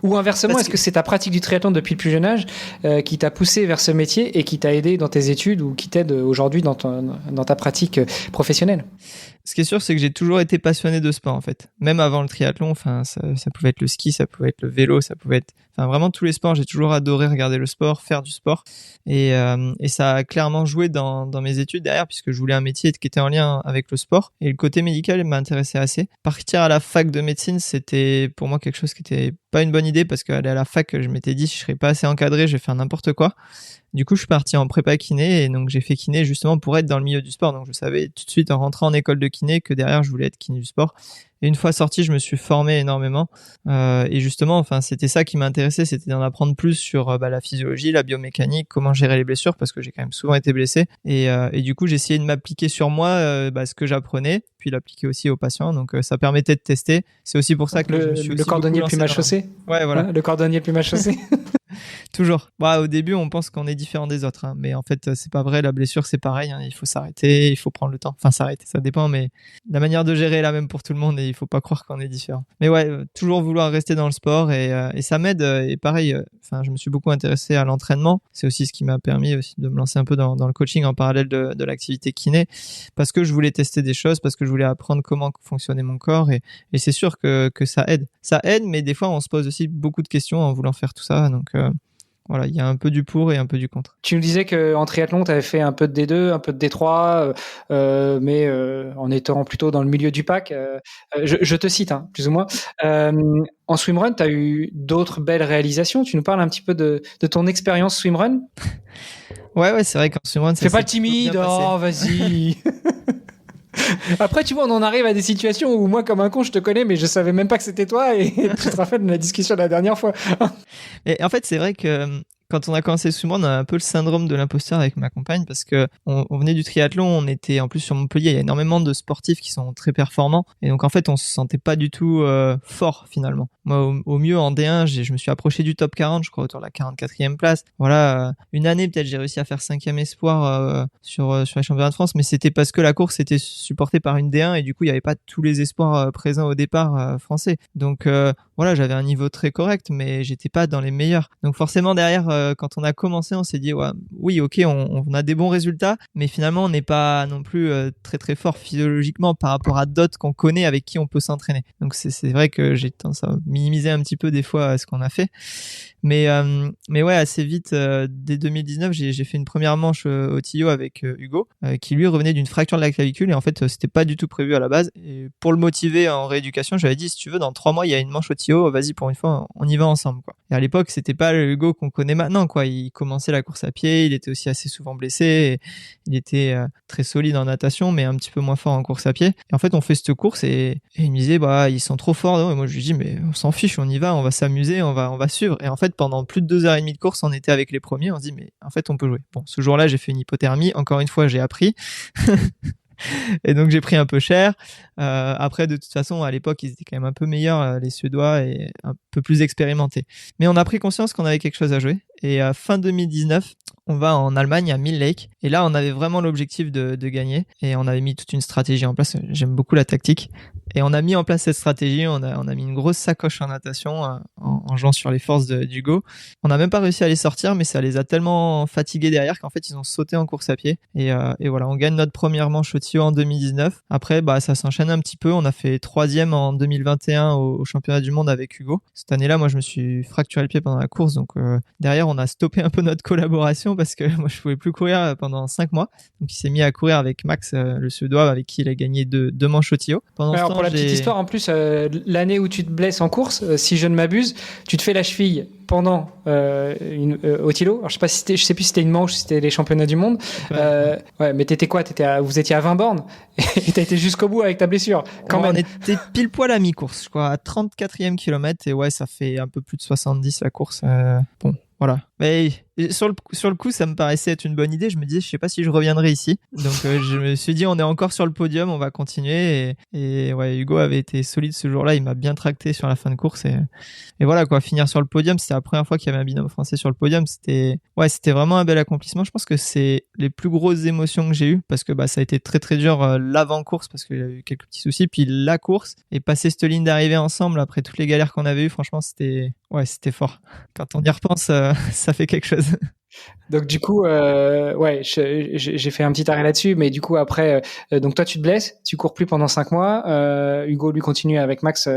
Ou inversement, est-ce que c'est ta pratique du triathlon depuis le plus jeune âge qui t'a poussé vers ce métier et qui t'a aidé dans tes études ou qui t'aide aujourd'hui dans ta pratique professionnelle? Ce qui est sûr, c'est que j'ai toujours été passionné de sport, en fait. Même avant le triathlon, enfin, ça pouvait être le ski, ça pouvait être le vélo, ça pouvait être, enfin, vraiment tous les sports. J'ai toujours adoré regarder le sport, faire du sport. Et ça a clairement joué dans mes études derrière, puisque je voulais un métier qui était en lien avec le sport. Et le côté médical m'intéressait assez. Partir à la fac de médecine, c'était pour moi quelque chose qui était pas une bonne idée, parce qu'aller à la fac, je m'étais dit, je serais pas assez encadré, je vais faire n'importe quoi. Du coup, je suis parti en prépa kiné, et donc j'ai fait kiné justement pour être dans le milieu du sport. Donc je savais tout de suite en rentrant en école de kiné que derrière je voulais être kiné du sport. Et une fois sorti, je me suis formé énormément. Et justement, enfin, c'était ça qui m'intéressait, c'était d'en apprendre plus sur la physiologie, la biomécanique, comment gérer les blessures, parce que j'ai quand même souvent été blessé. Et du coup, j'ai essayé de m'appliquer sur moi ce que j'apprenais, puis l'appliquer aussi aux patients. Donc ça permettait de tester. C'est aussi pour ça que je me suis le cordonnier le plus mal chaussé. Ouais, voilà. Le cordonnier le plus mal chaussé. Toujours. Bah, au début, on pense qu'on est différent des autres, hein, mais en fait, c'est pas vrai. La blessure, c'est pareil, hein. Il faut s'arrêter, il faut prendre le temps. Enfin, s'arrêter, ça dépend, mais la manière de gérer est la même pour tout le monde et il faut pas croire qu'on est différent. Mais ouais, toujours vouloir rester dans le sport et ça m'aide. Et pareil, enfin, je me suis beaucoup intéressé à l'entraînement. C'est aussi ce qui m'a permis aussi de me lancer un peu dans le coaching en parallèle de l'activité kiné, parce que je voulais tester des choses, parce que je voulais apprendre comment fonctionnait mon corps et c'est sûr que ça aide. Ça aide, mais des fois, on se pose aussi beaucoup de questions en voulant faire tout ça. Donc, voilà, il y a un peu du pour et un peu du contre. Tu nous disais qu'en triathlon, tu avais fait un peu de D2, un peu de D3, mais en étant plutôt dans le milieu du pack. Je te cite, hein, plus ou moins. En swimrun, tu as eu d'autres belles réalisations. Tu nous parles un petit peu de ton expérience swimrun? Ouais, c'est vrai qu'en swimrun, ça fais pas s'est le timide, bien passé. oh, vas-y. Après, tu vois, on en arrive à des situations où moi, comme un con, je te connais, mais je savais même pas que c'était toi et tu te rappelles de la discussion de la dernière fois. Et en fait, c'est vrai que quand on a commencé le swimrun, on a un peu le syndrome de l'imposteur avec ma compagne parce que on venait du triathlon, on était en plus sur Montpellier, il y a énormément de sportifs qui sont très performants et donc en fait, on se sentait pas du tout fort finalement. Moi, au mieux en D1, je me suis approché du top 40, je crois autour de la 44e place. Voilà, une année peut-être j'ai réussi à faire 5e espoir sur les championnats de France, mais c'était parce que la course était supportée par une D1 et du coup, il y avait pas tous les espoirs présents au départ français. Donc voilà, j'avais un niveau très correct, mais j'étais pas dans les meilleurs. Donc forcément derrière, quand on a commencé, on s'est dit ouais, oui, ok, on a des bons résultats, mais finalement on n'est pas non plus très très fort physiologiquement par rapport à d'autres qu'on connaît avec qui on peut s'entraîner. Donc c'est vrai que j'ai tendance à minimiser un petit peu des fois ce qu'on a fait, mais ouais, assez vite dès 2019, j'ai fait une première manche au Tio avec Hugo, qui lui revenait d'une fracture de la clavicule et en fait c'était pas du tout prévu à la base. Et pour le motiver en rééducation, j'avais dit si tu veux dans 3 mois il y a une manche au Tio, vas-y pour une fois on y va ensemble quoi. Et à l'époque c'était pas le Hugo qu'on connaît maintenant quoi. Il commençait la course à pied, il était aussi assez souvent blessé, et il était très solide en natation mais un petit peu moins fort en course à pied. Et en fait on fait cette course et il me disait bah ils sont trop forts non et moi je lui dis mais on s'en fiche, on y va, on va s'amuser, on va suivre. Et en fait pendant plus de 2h30 de course on était avec les premiers, on se dit mais en fait on peut jouer. Bon ce jour-là j'ai fait une hypothermie, encore une fois j'ai appris et donc j'ai pris un peu cher. Après de toute façon à l'époque ils étaient quand même un peu meilleurs les Suédois et un peu plus expérimentés. Mais on a pris conscience qu'on avait quelque chose à jouer et fin 2019 on va en Allemagne à Mill Lake et là on avait vraiment l'objectif de gagner et on avait mis toute une stratégie en place. J'aime beaucoup la tactique et on a mis en place cette stratégie. On a mis une grosse sacoche en natation en jouant sur les forces d'Hugo. On n'a même pas réussi à les sortir mais ça les a tellement fatigués derrière qu'en fait ils ont sauté en course à pied et voilà on gagne notre première manche au Tio en 2019. Après bah ça s'enchaîne un petit peu. On a fait 3e en 2021 au championnat du monde avec Hugo. Cette année-là moi je me suis fracturé le pied pendant la course donc derrière on a stoppé un peu notre collaboration parce que moi je pouvais plus courir pendant 5 mois. Donc il s'est mis à courir avec Max, le Suédois avec qui il a gagné deux manches au Tio. Pendant Alors ce temps, pour la petite histoire, en plus, l'année où tu te blesses en course, si je ne m'abuse, tu te fais la cheville pendant au Tilo. Alors je sais plus si c'était une manche, si c'était les championnats du monde. Ouais, mais t'étais quoi? Vous étiez à 20 bornes et t'as été jusqu'au bout avec ta blessure. Quand même. On était pile poil à mi-course, je crois, à 34e kilomètre et ouais, ça fait un peu plus de 70 la course. Bon, voilà. Mais sur le coup, ça me paraissait être une bonne idée. Je me disais, je sais pas si je reviendrai ici. Donc, je me suis dit, on est encore sur le podium, on va continuer. Et ouais, Hugo avait été solide ce jour-là. Il m'a bien tracté sur la fin de course. Et voilà, quoi. Finir sur le podium, c'était la première fois qu'il y avait un binôme français sur le podium. C'était vraiment un bel accomplissement. Je pense que c'est les plus grosses émotions que j'ai eues parce que, bah, ça a été très, très dur l'avant-course parce qu'il y a eu quelques petits soucis. Puis la course et passer cette ligne d'arrivée ensemble après toutes les galères qu'on avait eues, franchement, c'était fort. Quand on y repense, ça fait quelque chose. Donc du coup, ouais, j'ai fait un petit arrêt là-dessus, mais du coup après, donc toi tu te blesses, tu cours plus pendant 5 mois. Hugo lui continue avec Max,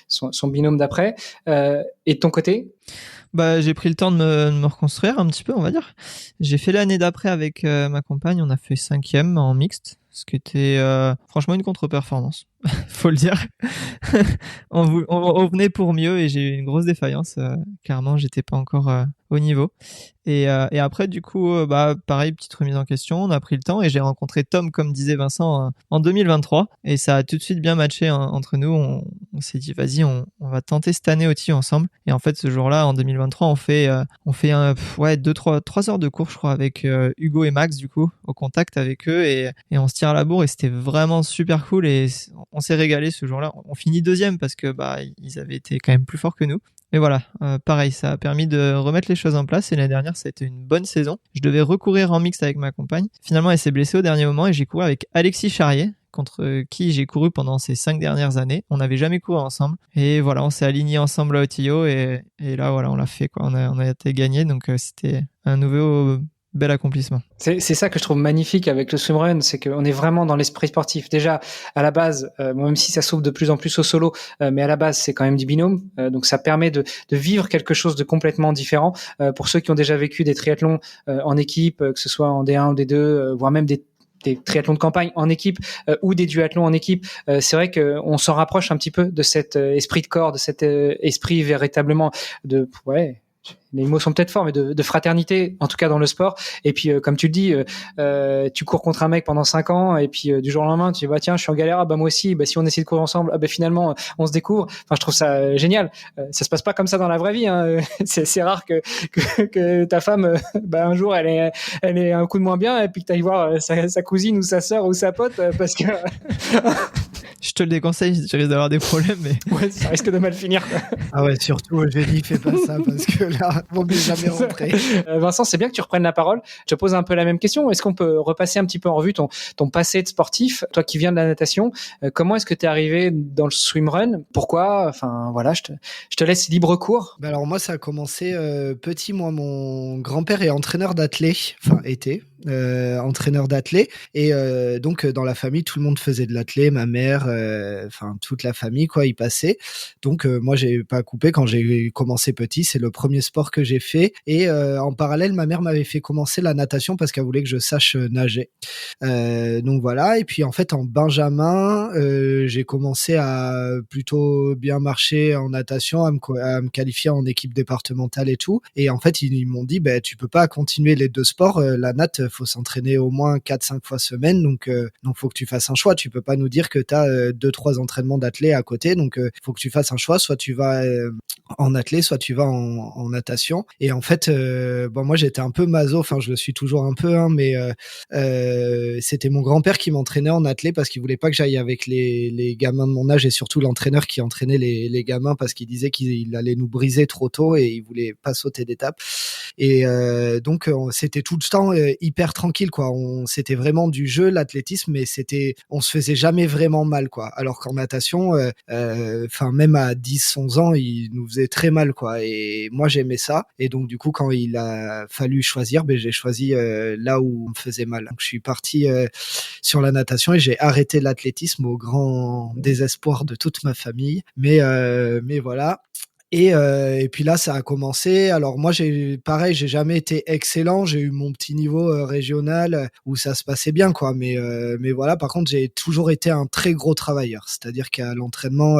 son binôme d'après. Et de ton côté? Bah j'ai pris le temps de me reconstruire un petit peu, on va dire. J'ai fait l'année d'après avec ma compagne, on a fait 5e en mixte, ce qui était franchement une contre-performance, faut le dire. on venait pour mieux et j'ai eu une grosse défaillance. Clairement, j'étais pas encore au niveau. Et après, du coup, bah pareil, petite remise en question. On a pris le temps et j'ai rencontré Tom, comme disait Vincent, en 2023. Et ça a tout de suite bien matché entre nous. On s'est dit, vas-y, on va tenter cette année au TIO ensemble. Et en fait, ce jour-là, en 2023, on fait 3 heures de cours, je crois, avec Hugo et Max, du coup, au contact avec eux. Et on se tire à la bourre et c'était vraiment super cool. Et on s'est régalé ce jour-là. On finit 2e parce que bah ils avaient été quand même plus forts que nous. Mais voilà, pareil, ça a permis de remettre les choses en place et l'année dernière, ça a été une bonne saison. Je devais recourir en mixte avec ma compagne. Finalement, elle s'est blessée au dernier moment et j'ai couru avec Alexis Charrier, contre qui j'ai couru pendant ces 5 dernières années. On n'avait jamais couru ensemble. Et voilà, on s'est alignés ensemble à Otillo et là, voilà, on l'a fait, quoi. On a été gagné, donc c'était un nouveau bel accomplissement. C'est ça que je trouve magnifique avec le swimrun, c'est qu'on est vraiment dans l'esprit sportif. Déjà, à la base, même si ça s'ouvre de plus en plus au solo, mais à la base, c'est quand même du binôme. Donc, ça permet de vivre quelque chose de complètement différent. Pour ceux qui ont déjà vécu des triathlons en équipe, que ce soit en D1 ou D2, voire même des triathlons de campagne en équipe ou des duathlons en équipe, c'est vrai qu'on s'en rapproche un petit peu de cet esprit de corps, de cet esprit véritablement de... Ouais, les mots sont peut-être forts, mais de fraternité, en tout cas dans le sport. Et puis, comme tu le dis, tu cours contre un mec pendant 5 ans, et puis du jour au lendemain, tu dis, bah tiens, je suis en galère, moi aussi, si on essaie de courir ensemble, finalement, on se découvre. Enfin, je trouve ça génial. Ça se passe pas comme ça dans la vraie vie, hein. C'est rare que ta femme, un jour, elle est un coup de moins bien, et puis que tu ailles voir sa cousine ou sa sœur ou sa pote, parce que... Je te le déconseille, tu risques d'avoir des problèmes, mais... Ouais, ça risque de mal finir, quoi. Ah ouais, surtout, j'ai dit, fais pas ça, parce que là, vaut mieux jamais rentrer. Vincent, c'est bien que tu reprennes la parole. Je te pose un peu la même question. Est-ce qu'on peut repasser un petit peu en revue ton passé de sportif, toi qui viens de la natation? Comment est-ce que tu es arrivé dans le swimrun? Pourquoi? Enfin, voilà, je te laisse libre cours. Alors moi, ça a commencé petit. Moi, mon grand-père est entraîneur d'athlètes, était entraîneur d'athlètes, et donc dans la famille, tout le monde faisait de l'athlète. Ma mère, toute la famille, quoi, y passait. Donc moi, j'ai pas coupé quand j'ai commencé petit. C'est le premier sport que j'ai fait, et en parallèle, ma mère m'avait fait commencer la natation parce qu'elle voulait que je sache nager. Donc voilà. Et puis en fait, en benjamin, j'ai commencé à plutôt bien marcher en natation, à me qualifier en équipe départementale et tout. Et en fait, ils m'ont dit, tu peux pas continuer les deux sports. La natte, faut s'entraîner au moins 4-5 fois semaine. Donc faut que tu fasses un choix. Tu peux pas nous dire que t'as 2-3 entraînements d'athlète à côté. Donc faut que tu fasses un choix. Soit tu vas en athlète, soit tu vas en natation. Et en fait, moi, j'étais un peu maso. Enfin, je le suis toujours un peu, hein, mais c'était mon grand-père qui m'entraînait en athlète parce qu'il voulait pas que j'aille avec les gamins de mon âge, et surtout l'entraîneur qui entraînait les gamins parce qu'il disait qu'il allait nous briser trop tôt et il voulait pas sauter d'étape. Et donc c'était tout le temps hyper tranquille, quoi. C'était vraiment du jeu, l'athlétisme, mais on se faisait jamais vraiment mal, quoi. Alors qu'en natation, même à 10-11 ans, il nous faisait très mal, quoi. Et moi, j'aimais ça. Et donc du coup, quand il a fallu choisir, j'ai choisi là où on me faisait mal. Donc je suis parti sur la natation et j'ai arrêté l'athlétisme au grand désespoir de toute ma famille. Mais voilà. Et puis là, ça a commencé. Alors moi, j'ai jamais été excellent. J'ai eu mon petit niveau régional où ça se passait bien, quoi. Mais voilà. Par contre, j'ai toujours été un très gros travailleur. C'est-à-dire qu'à l'entraînement,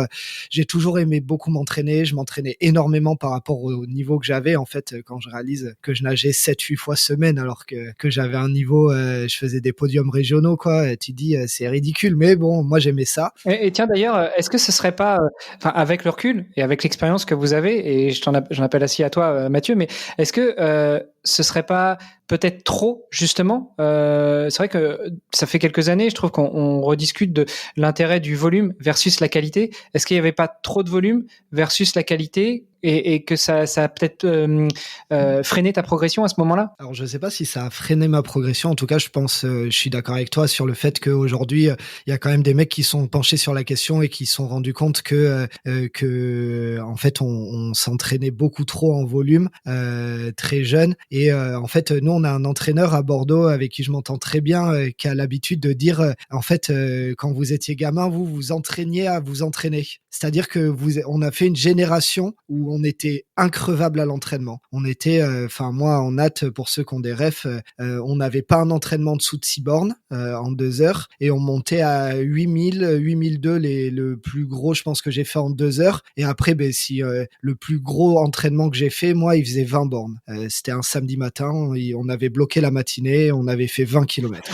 j'ai toujours aimé beaucoup m'entraîner. Je m'entraînais énormément par rapport au niveau que j'avais. En fait, quand je réalise que je nageais 7-8 fois semaine, alors que j'avais un niveau, je faisais des podiums régionaux, quoi. Tu dis, c'est ridicule. Mais bon, moi, j'aimais ça. Et tiens, d'ailleurs, est-ce que ce serait pas, avec le recul et avec l'expérience que vous avez, et j'en appelle aussi à toi, Mathieu, mais est-ce que ce serait pas peut-être trop, justement? C'est vrai que ça fait quelques années, je trouve qu'on rediscute de l'intérêt du volume versus la qualité. Est-ce qu'il n'y avait pas trop de volume versus la qualité, et que ça a peut-être freiné ta progression à ce moment-là? Alors je sais pas si ça a freiné ma progression. En tout cas, je suis d'accord avec toi sur le fait qu'aujourd'hui, il y a quand même des mecs qui sont penchés sur la question et qui se sont rendus compte que en fait on s'entraînait beaucoup trop en volume très jeune. Et en fait, nous on a un entraîneur à Bordeaux avec qui je m'entends très bien, qui a l'habitude de dire en fait quand vous étiez gamin, vous entraîniez à vous entraîner. C'est-à-dire que on a fait une génération où on était increvable à l'entraînement. On était, moi en natte, pour ceux qui ont des refs, on n'avait pas un entraînement dessous de 6 bornes en 2 heures, et on montait à 8000, 8002, le plus gros, je pense que j'ai fait en 2 heures. Et après, le plus gros entraînement que j'ai fait, moi, il faisait 20 bornes. C'était un samedi matin, on avait bloqué la matinée, on avait fait 20 km.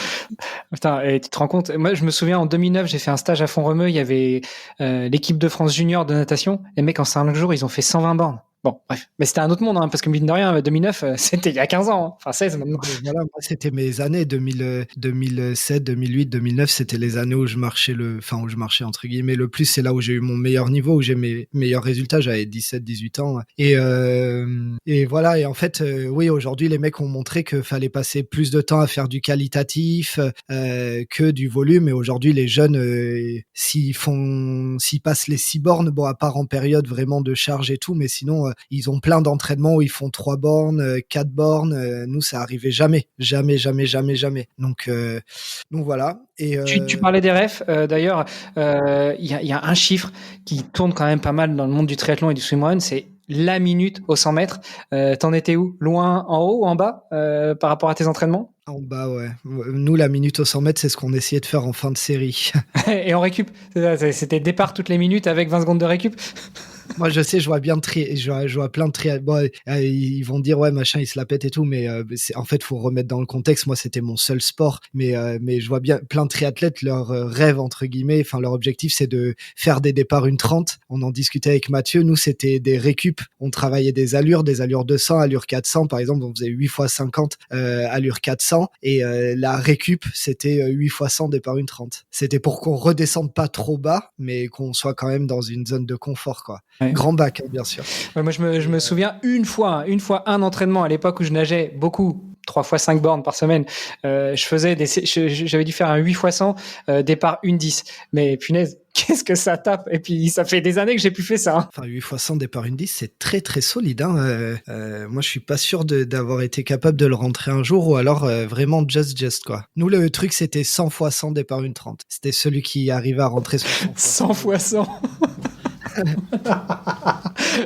Putain, et tu te rends compte, moi je me souviens en 2009, j'ai fait un stage à Font-Romeu, il y avait l'équipe de France junior de natation. Les mecs en 5 jours, ils ont fait 120 bornes. Bon, bref. Mais c'était un autre monde, hein, parce que mine de rien, 2009, c'était il y a 15 ans. Hein. Enfin, 16 maintenant. Voilà, moi, c'était mes années 2007, 2008, 2009. C'était les années où je marchais où je marchais entre guillemets le plus. C'est là où j'ai eu mon meilleur niveau, où j'ai mes meilleurs résultats. J'avais 17, 18 ans. Et voilà. Et en fait, oui, aujourd'hui, les mecs ont montré qu'il fallait passer plus de temps à faire du qualitatif que du volume. Et aujourd'hui, les jeunes, s'ils passent les 6 bornes, bon, à part en période vraiment de charge et tout, mais sinon, ils ont plein d'entraînements où ils font 3 bornes, 4 bornes. Nous, ça arrivait jamais. Jamais, jamais, jamais, jamais. Donc voilà. Et Tu parlais des refs. D'ailleurs, il y a un chiffre qui tourne quand même pas mal dans le monde du triathlon et du swimrun, c'est la minute aux 100 mètres. T'en étais où? Loin, en haut ou en bas par rapport à tes entraînements? En bas, ouais. Nous, la minute aux 100 mètres, c'est ce qu'on essayait de faire en fin de série. Et en récup. C'était départ toutes les minutes avec 20 secondes de récup. Moi, je sais, je vois bien je vois plein de triathlètes. Bon, ils vont dire, ouais, machin, il se la pète et tout, mais en fait, faut remettre dans le contexte. Moi, c'était mon seul sport, mais je vois bien plein de triathlètes, leur rêve, entre guillemets, enfin, leur objectif, c'est de faire des départs 1:30. On en discutait avec Mathieu. Nous, c'était des récup. On travaillait des allures 200, allure 400, par exemple. On faisait 8 x 50, allure 400. Et la récup, c'était 8 x 100, départ 1:30. C'était pour qu'on redescende pas trop bas, mais qu'on soit quand même dans une zone de confort, quoi. Ouais. Grand bac, bien sûr. Ouais, moi, je me souviens une fois un entraînement à l'époque où je nageais beaucoup, 3 x 5 bornes par semaine. J'avais dû faire un 8 x 100, départ 1:10. Mais punaise, qu'est-ce que ça tape! Et puis, ça fait des années que j'ai plus fait ça. Hein. Enfin, 8 x 100, départ 1:10, c'est très, très solide. Hein. Moi, je suis pas sûr d'avoir été capable de le rentrer un jour ou alors vraiment just, quoi. Nous, le truc, c'était 100 x 100, départ 1:30. C'était celui qui arrivait à rentrer sur 100 x 100.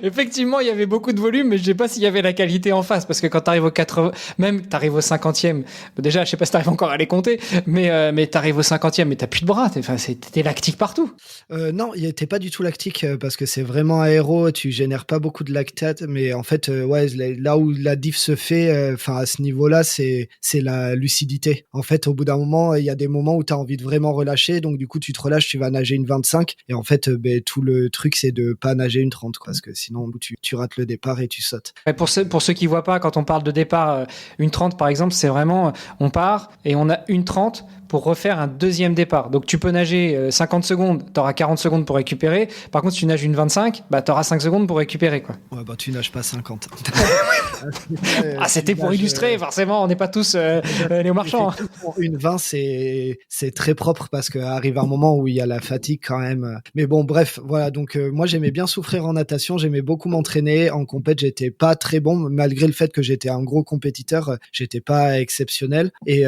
Effectivement, il y avait beaucoup de volume, mais je sais pas s'il y avait la qualité en face, parce que quand t'arrives au 80, même t'arrives au 50e, déjà, je sais pas si t'arrives encore à les compter, mais t'arrives au 50e, mais t'as plus de bras, t'es lactique partout. Non, il était pas du tout lactique, parce que c'est vraiment aéro, tu génères pas beaucoup de lactate, mais en fait, ouais, là où la diff se fait, enfin, à ce niveau-là, c'est la lucidité. En fait, au bout d'un moment, il y a des moments où t'as envie de vraiment relâcher, donc du coup, tu te relâches, tu vas nager 1:25, et en fait, tout le truc, c'est de pas nager 1:30, quoi, parce que sinon tu rates le départ et tu sautes. Et pour ceux qui voient pas, quand on parle de départ 1:30 par exemple, c'est vraiment on part et on a 1:30 pour refaire un deuxième départ. Donc tu peux nager 50 secondes, tu auras 40 secondes pour récupérer. Par contre, si tu nages 1:25, bah tu auras 5 secondes pour récupérer, quoi. Ouais, bah tu nages pas 50. C'était pour illustrer, forcément, on n'est pas tous Léo Marchand. 1:20, c'est très propre parce qu'arrive un moment où il y a la fatigue quand même. Mais bon, bref, voilà. Donc moi, j'aimais bien souffrir en natation, j'aimais beaucoup m'entraîner. En compète, j'étais pas très bon, malgré le fait que j'étais un gros compétiteur, j'étais pas exceptionnel. Et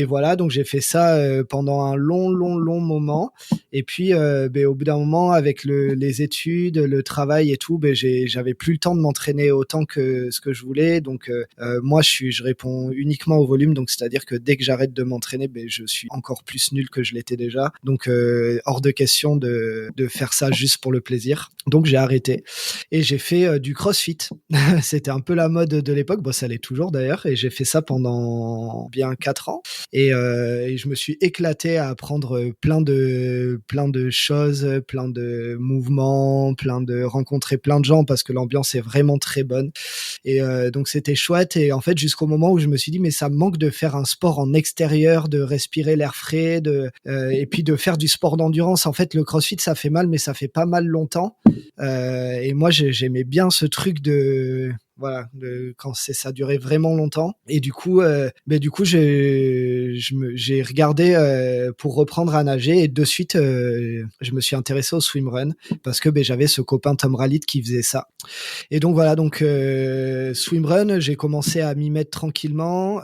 voilà, donc j'ai fait ça pendant un long moment. Et puis, au bout d'un moment, avec les études, le travail et tout, j'avais plus le temps de m'entraîner autant que ce que je voulais. Donc moi, je réponds uniquement au volume. Donc c'est-à-dire que dès que j'arrête de m'entraîner, je suis encore plus nul que je l'étais déjà. Donc hors de question de faire ça juste pour le plaisir. Donc j'ai arrêté et j'ai fait du CrossFit. C'était un peu la mode de l'époque. Bon, ça l'est toujours d'ailleurs. Et j'ai fait ça pendant bien 4 ans. Et je me suis éclaté à apprendre plein de choses, plein de mouvements, rencontrer plein de gens parce que l'ambiance est vraiment très bonne. Et donc c'était chouette. Et en fait, jusqu'au moment où je me suis dit, mais ça me manque de faire un sport en extérieur, de respirer l'air frais, et puis de faire du sport d'endurance. En fait, le CrossFit, ça fait mal, mais ça fait pas mal longtemps. Et moi, j'aimais bien ce truc voilà, quand ça durait vraiment longtemps. Et du coup, j'ai regardé pour reprendre à nager et de suite, je me suis intéressé au swimrun parce que j'avais ce copain Tom Rallit qui faisait ça. Et donc voilà, swimrun, j'ai commencé à m'y mettre tranquillement.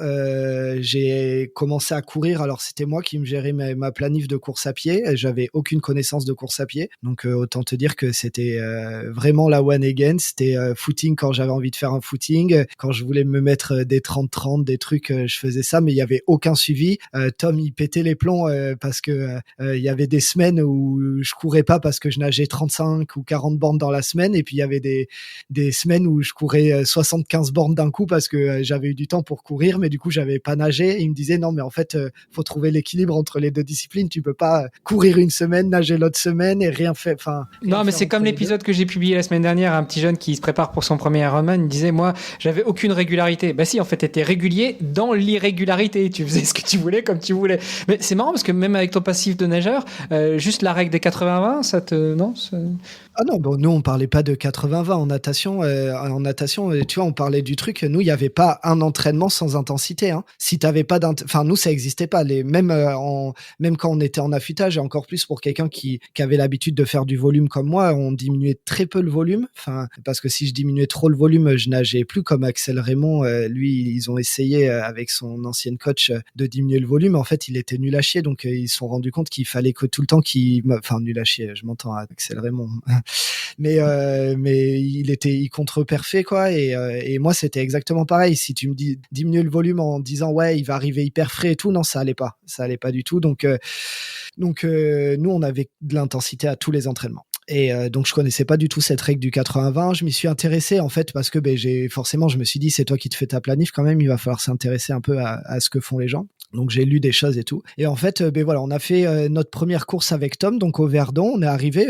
J'ai commencé à courir. Alors c'était moi qui me gérais ma planif de course à pied. J'avais aucune connaissance de course à pied, donc autant te dire que c'était vraiment la one again. C'était footing quand j'avais envie de faire un footing. Quand je voulais me mettre des 30-30, des trucs, je faisais ça, mais il y avait aucun suivi. Tom, il pétait les plombs parce que il y avait des semaines où je courais pas parce que je nageais 35 ou 40 bornes dans la semaine, et puis il y avait des semaines où je courais 75 bornes d'un coup parce que j'avais eu du temps pour courir, mais du coup j'avais pas nagé. Et il me disait non, mais en fait faut trouver l'équilibre entre les deux disciplines. Tu peux pas courir une semaine, nager l'autre semaine et rien faire. Enfin, non, mais c'est comme l'épisode que j'ai publié la semaine dernière, un petit jeune qui se prépare pour son premier Ironman. Il disait moi j'avais aucune régularité. Bah si, en fait t'étais régulier dans l'irrégularité. Tu faisais ce que tu voulais comme tu voulais. Mais c'est marrant parce que même avec ton passif de nageur, juste la règle des 80-20, ça te non Ah non, bon, nous on parlait pas de 80-20 en natation. En natation, tu vois, on parlait du truc. Nous, il y avait pas un entraînement sans intensité. Hein. Si t'avais pas enfin nous, ça existait pas. Même quand on était en affûtage, et encore plus pour quelqu'un qui avait l'habitude de faire du volume comme moi, on diminuait très peu le volume. Enfin, parce que si je diminuais trop le volume, je nageais plus comme Axel Raymond. Lui, ils ont essayé avec son ancienne coach de diminuer le volume. En fait, il était nul à chier, donc ils se sont rendus compte qu'il fallait que tout le temps enfin nul à chier. Je m'entends, Axel Raymond. Mais il contre-perfait quoi, et moi c'était exactement pareil. Si tu me dis diminuer le volume en disant ouais il va arriver hyper frais et tout, non, ça allait pas du tout. Donc nous on avait de l'intensité à tous les entraînements. Et donc je connaissais pas du tout cette règle du 80-20. Je m'y suis intéressé en fait parce que je me suis dit c'est toi qui te fais ta planif quand même, il va falloir s'intéresser un peu à ce que font les gens. Donc j'ai lu des choses et tout. Et en fait, voilà, on a fait notre première course avec Tom, donc au Verdon. On est arrivé.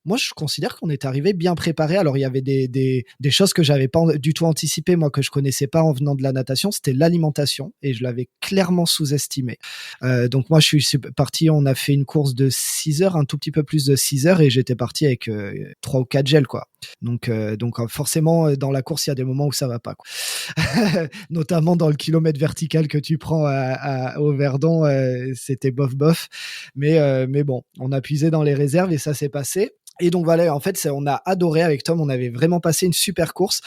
Moi, je considère qu'on est arrivé bien préparé. Alors il y avait des choses que j'avais pas du tout anticipées, moi, que je connaissais pas en venant de la natation. C'était l'alimentation et je l'avais clairement sous-estimé. Donc moi, je suis parti. On a fait une course de 6 heures, un tout petit peu plus de 6 heures, et j'étais parti avec 3 ou 4 gels, quoi. Donc forcément, dans la course, il y a des moments où ça va pas, quoi. Notamment dans le kilomètre vertical que tu prends au Verdon, c'était bof. Mais bon, on a puisé dans les réserves et ça s'est passé. Et donc voilà, en fait, on a adoré avec Tom, on avait vraiment passé une super course.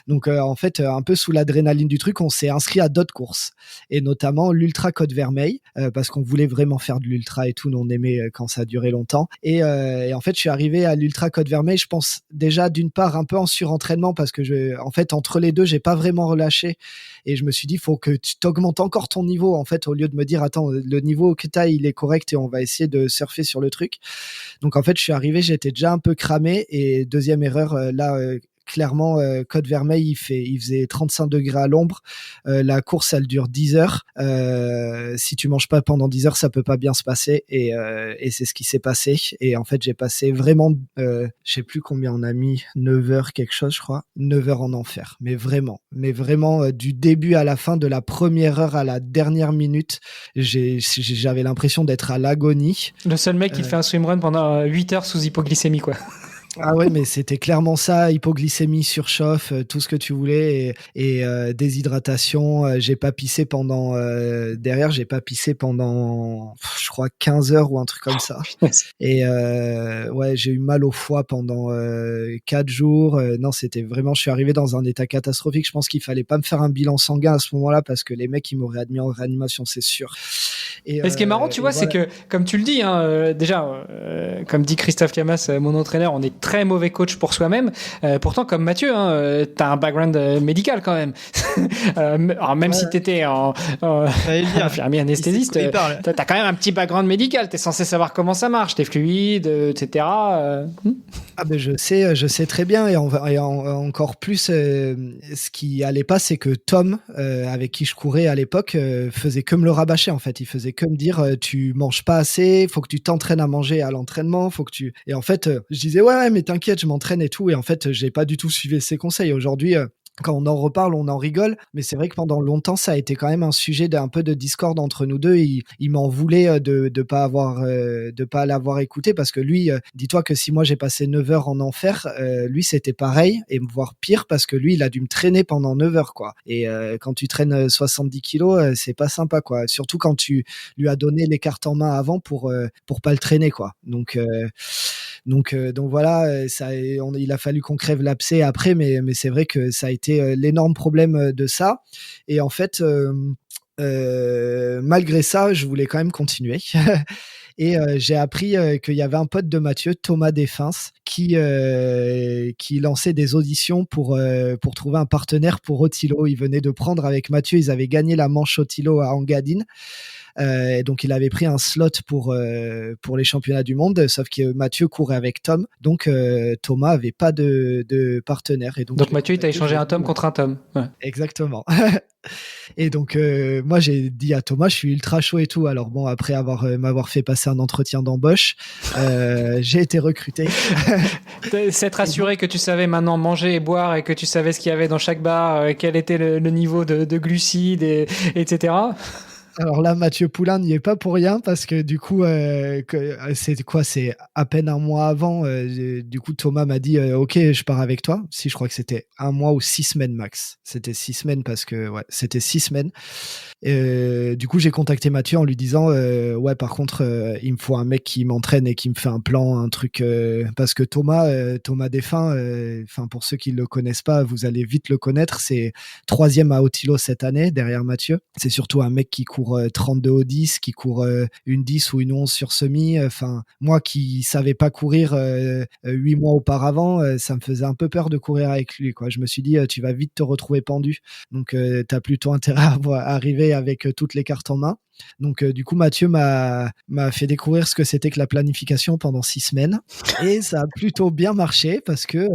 Donc en fait, un peu sous l'adrénaline du truc, on s'est inscrit à d'autres courses, et notamment l'Ultra Côte Vermeille, parce qu'on voulait vraiment faire de l'ultra et tout, nous on aimait quand ça a duré longtemps. Et en fait, je suis arrivé à l'Ultra Côte Vermeille, je pense déjà d'une part un peu en surentraînement, parce que en fait, entre les deux, j'ai pas vraiment relâché, et je me suis dit, faut que tu t'augmentes encore ton niveau, en fait, au lieu de me dire, attends, le niveau que t'as, il est correct et on va essayer de surfer sur le truc. Donc en fait, je suis arrivé, j'étais déjà un peu cramé, et deuxième erreur, clairement, Côte Vermeille, il faisait 35 degrés à l'ombre. La course, elle dure 10 heures. Si tu manges pas pendant 10 heures, ça peut pas bien se passer. Et c'est ce qui s'est passé. Et en fait, j'ai passé vraiment, je sais plus combien on a mis, 9 heures quelque chose, je crois. 9 heures en enfer. Mais vraiment, du début à la fin, de la première heure à la dernière minute, j'avais l'impression d'être à l'agonie. Le seul mec qui fait un swimrun pendant 8 heures sous hypoglycémie, quoi. Ah ouais, mais c'était clairement ça, hypoglycémie, surchauffe, tout ce que tu voulais, et déshydratation. J'ai pas pissé pendant je crois 15 heures ou un truc comme ça. Et ouais, j'ai eu mal au foie pendant 4 jours. Non, c'était vraiment, je suis arrivé dans un état catastrophique. Je pense qu'il fallait pas me faire un bilan sanguin à ce moment-là, parce que les mecs, ils m'auraient admis en réanimation, c'est sûr. Et ce qui est marrant, tu vois, voilà, c'est que, comme tu le dis, déjà, comme dit Christophe Camas, mon entraîneur, on est très mauvais coach pour soi-même. Pourtant, comme Mathieu, t'as un background médical quand même. Alors, même si t'étais infirmier anesthésiste, t'as quand même un petit background médical. T'es censé savoir comment ça marche, tes fluides, etc. Ah ben je sais très bien, et encore plus, ce qui allait pas, c'est que Tom, avec qui je courais à l'époque, faisait que me le rabâcher, en fait. Il faisait que me dire, tu manges pas assez, faut que tu t'entraînes à manger à l'entraînement, et en fait, je disais ouais, mais t'inquiète, je m'entraîne et tout, et en fait, j'ai pas du tout suivi ses conseils. Aujourd'hui, quand on en reparle, on en rigole, mais c'est vrai que pendant longtemps, ça a été quand même un sujet d'un peu de discorde entre nous deux. Il m'en voulait de pas l'avoir écouté, parce que lui, dis-toi que si moi j'ai passé 9 heures en enfer, lui c'était pareil, et voire pire, parce que lui il a dû me traîner pendant 9 heures, quoi. Et quand tu traînes 70 kilos, c'est pas sympa, quoi. Surtout quand tu lui as donné les cartes en main avant pour pas le traîner, quoi. Donc voilà, il a fallu qu'on crève l'abcès après, mais c'est vrai que ça a été l'énorme problème de ça. Et en fait, malgré ça, je voulais quand même continuer. Et j'ai appris qu'il y avait un pote de Mathieu, Thomas Desfins, qui lançait des auditions pour trouver un partenaire pour Otilo. Il venait de prendre avec Mathieu, ils avaient gagné la manche Otilo à Engadine. Donc il avait pris un slot pour les championnats du monde, sauf que Mathieu courait avec Tom, donc Thomas avait pas de partenaire. Et donc Mathieu, il t'a échangé un Tom contre un Tom. Ouais. Exactement. Et donc moi j'ai dit à Thomas, je suis ultra chaud et tout. Alors bon, après m'avoir fait passer un entretien d'embauche, j'ai été recruté. S'être assuré que tu savais maintenant manger et boire et que tu savais ce qu'il y avait dans chaque bar, quel était le niveau de glucides, etc. Alors là, Mathieu Poulain n'y est pas pour rien parce que du coup, c'est à peine un mois avant. Du coup, Thomas m'a dit OK, je pars avec toi. Si, je crois que c'était un mois ou 6 semaines max. C'était 6 semaines parce que c'était 6 semaines. Du coup, j'ai contacté Mathieu en lui disant ouais, par contre, il me faut un mec qui m'entraîne et qui me fait un plan, un truc parce que Thomas Desfins, enfin pour ceux qui le connaissent pas, vous allez vite le connaître. C'est 3e à Otilo cette année derrière Mathieu. C'est surtout un mec qui court 32 au 10, qui court une 10 ou une 11 sur semi. Enfin, moi qui savais pas courir 8 mois auparavant, ça me faisait un peu peur de courir avec lui, quoi. Je me suis dit, tu vas vite te retrouver pendu. Donc, t'as plutôt intérêt à arriver avec toutes les cartes en main. Donc du coup Mathieu m'a fait découvrir ce que c'était que la planification pendant 6 semaines et ça a plutôt bien marché parce que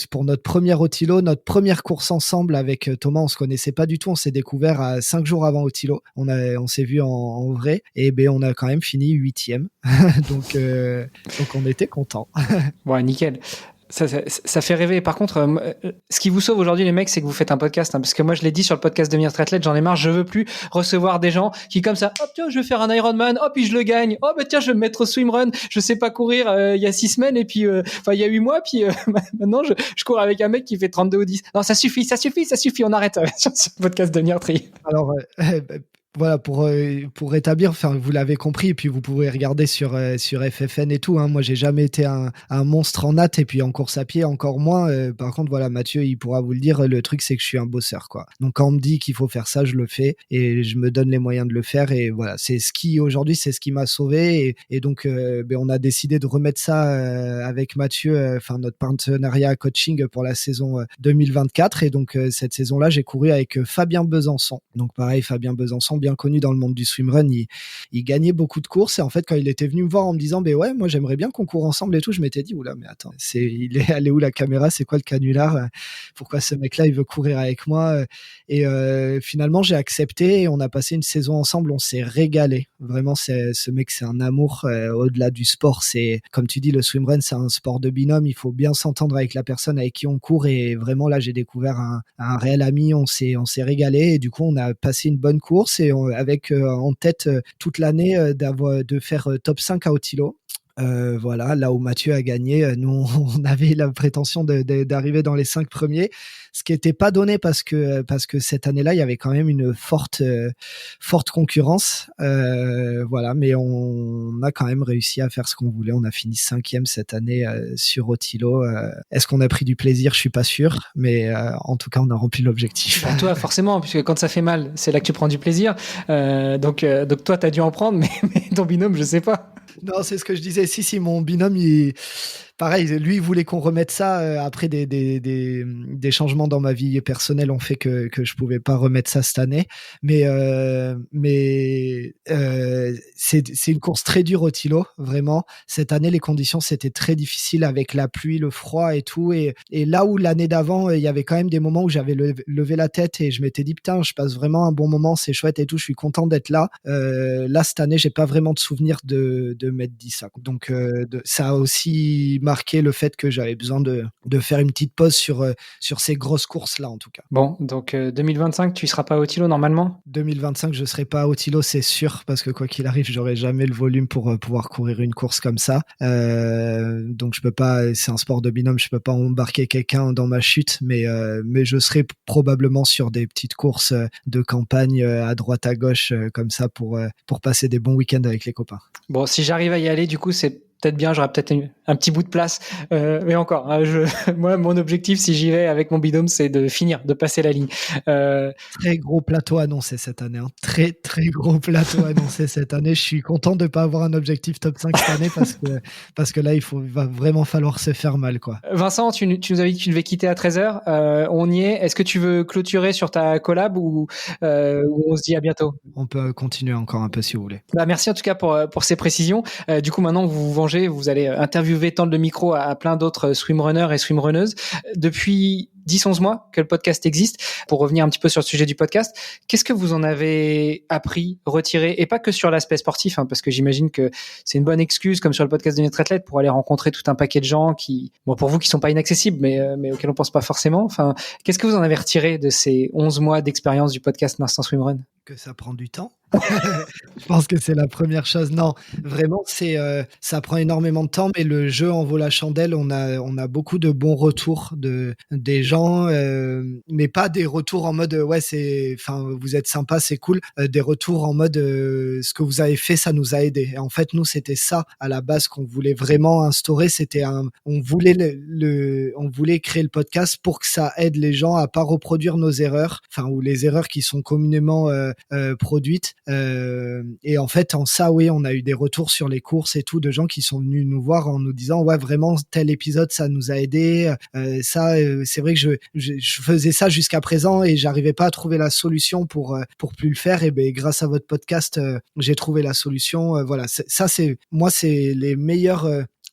pour notre première Otilo, notre première course ensemble avec Thomas, on se connaissait pas du tout, on s'est découvert à 5 jours avant Otilo, on s'est vu en vrai et on a quand même fini 8e. donc on était contents. Ouais, nickel. Ça fait rêver. Par contre, ce qui vous sauve aujourd'hui, les mecs, c'est que vous faites un podcast. Parce que moi, je l'ai dit sur le podcast Devenir Triathlète, j'en ai marre. Je veux plus recevoir des gens qui, comme ça, hop, tiens, je vais faire un Ironman, hop, puis je le gagne. Oh, tiens, je vais me mettre au swimrun. Je sais pas courir il y a 6 semaines, et puis, il y a 8 mois, puis maintenant, je cours avec un mec qui fait 32 ou 10. Non, ça suffit. On arrête sur le podcast Devenir Tri. Alors, voilà, pour rétablir, enfin, vous l'avez compris, et puis vous pouvez regarder sur FFN et tout, hein. Moi, j'ai jamais été un monstre en natte, et puis en course à pied, encore moins. Par contre, voilà, Mathieu, il pourra vous le dire, le truc, c'est que je suis un bosseur, quoi. Donc, quand on me dit qu'il faut faire ça, je le fais, et je me donne les moyens de le faire, et voilà, aujourd'hui, c'est ce qui m'a sauvé, et donc, on a décidé de remettre ça avec Mathieu, enfin, notre partenariat coaching pour la saison 2024, et donc, cette saison-là, j'ai couru avec Fabien Besançon. Donc, pareil, Fabien Besançon, bien connu dans le monde du swimrun, il gagnait beaucoup de courses et en fait quand il était venu me voir en me disant ouais, moi j'aimerais bien qu'on court ensemble et tout, je m'étais dit oula, mais attends, il est allé où la caméra, c'est quoi le canular, pourquoi ce mec là il veut courir avec moi, et finalement j'ai accepté et on a passé une saison ensemble, on s'est régalé vraiment. Ce mec, c'est un amour, au-delà du sport, c'est comme tu dis, le swimrun c'est un sport de binôme, il faut bien s'entendre avec la personne avec qui on court, et vraiment là j'ai découvert un réel ami, on s'est régalé et du coup on a passé une bonne course et avec en tête toute l'année de faire top 5 à Otilo. Voilà, là où Mathieu a gagné, nous on avait la prétention d'arriver dans les 5 premiers, ce qui n'était pas donné parce que cette année-là il y avait quand même une forte concurrence, voilà, mais on a quand même réussi à faire ce qu'on voulait. On a fini 5e cette année sur Otilo. Est-ce qu'on a pris du plaisir? Je suis pas sûr, mais en tout cas on a rempli l'objectif. Bah, toi forcément, puisque quand ça fait mal, c'est là que tu prends du plaisir. Donc toi t'as dû en prendre, mais ton binôme, je sais pas. Non, c'est ce que je disais. Si, mon binôme, pareil, lui, il voulait qu'on remette ça. Après, des changements dans ma vie personnelle ont fait que je pouvais pas remettre ça cette année. Mais c'est une course très dure au Otilo, vraiment. Cette année, les conditions, c'était très difficile avec la pluie, le froid et tout. Et là où l'année d'avant, il y avait quand même des moments où j'avais levé la tête et je m'étais dit, putain, je passe vraiment un bon moment, c'est chouette et tout, je suis content d'être là. Là, cette année, j'ai pas vraiment de souvenir de m'être dit ça. Donc, ça a aussi marqué le fait que j'avais besoin de faire une petite pause sur ces grosses courses-là, en tout cas. Bon, donc 2025, tu ne seras pas à Otilo normalement? 2025, je ne serai pas à Otilo, c'est sûr, parce que quoi qu'il arrive, j'aurai jamais le volume pour pouvoir courir une course comme ça. Donc je peux pas, c'est un sport de binôme, je peux pas embarquer quelqu'un dans ma chute, mais je serai probablement sur des petites courses de campagne à droite à gauche comme ça pour passer des bons week-ends avec les copains. Bon, si j'arrive à y aller, du coup, c'est peut-être bien, j'aurais peut-être un petit bout de place. Mais encore, hein, moi, mon objectif, si j'y vais avec mon binôme, c'est de finir, de passer la ligne. Très gros plateau annoncé cette année. Hein. Très, très gros plateau annoncé cette année. Je suis content de ne pas avoir un objectif top 5 cette année parce que là, il va vraiment falloir se faire mal, quoi. Vincent, tu nous avais dit que tu devais quitter à 13h. On y est. Est-ce que tu veux clôturer sur ta collab ou on se dit à bientôt? On peut continuer encore un peu si vous voulez. Bah, merci en tout cas pour ces précisions. Du coup, maintenant, vous vous vengez, vous allez interviewer, tendre le micro à plein d'autres swimrunners et swimrunneuses. Depuis 10-11 mois que le podcast existe. Pour revenir un petit peu sur le sujet du podcast, qu'est-ce que vous en avez appris, retiré, et pas que sur l'aspect sportif, hein, parce que j'imagine que c'est une bonne excuse, comme sur le podcast de Devenir Triathlète, pour aller rencontrer tout un paquet de gens qui, bon, pour vous, qui sont pas inaccessibles, mais auxquels on pense pas forcément. Enfin, qu'est-ce que vous en avez retiré de ces 11 mois d'expérience du podcast Instant Swimrun? Que ça prend du temps. Je pense que c'est la première chose. Non, vraiment, ça prend énormément de temps, mais le jeu en vaut la chandelle. On a beaucoup de bons retours des gens, mais pas des retours en mode ouais, vous êtes sympa, c'est cool. Des retours en mode ce que vous avez fait, ça nous a aidé. Et en fait, nous, c'était ça à la base qu'on voulait vraiment instaurer. On voulait on voulait créer le podcast pour que ça aide les gens à pas reproduire nos erreurs, ou les erreurs qui sont communément produites. Et en fait, en ça, oui, on a eu des retours sur les courses et tout de gens qui sont venus nous voir en nous disant ouais, vraiment tel épisode ça nous a aidé. C'est vrai que je faisais ça jusqu'à présent et j'arrivais pas à trouver la solution pour plus le faire. Et ben grâce à votre podcast, j'ai trouvé la solution. Voilà, c'est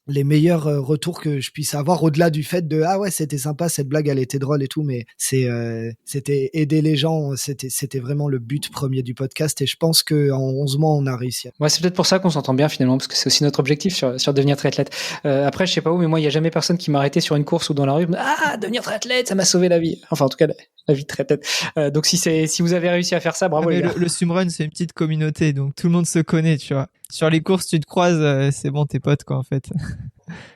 les meilleurs retours que je puisse avoir, au-delà du fait de ah ouais, c'était sympa, cette blague elle était drôle et tout, mais c'était aider les gens, c'était vraiment le but premier du podcast, et je pense que en 11 mois on a réussi. Ouais, c'est peut-être pour ça qu'on s'entend bien finalement, parce que c'est aussi notre objectif sur Devenir Triathlète. Après, je sais pas où, mais moi il y a jamais personne qui m'a arrêté sur une course ou dans la rue, Devenir Triathlète, ça m'a sauvé la vie. Enfin, en tout cas, la vie de triathlète. Donc si vous avez réussi à faire ça, bravo les gars. Le swimrun, c'est une petite communauté, donc tout le monde se connaît, tu vois. Sur les courses, tu te croises, c'est bon, t'es potes, quoi, en fait.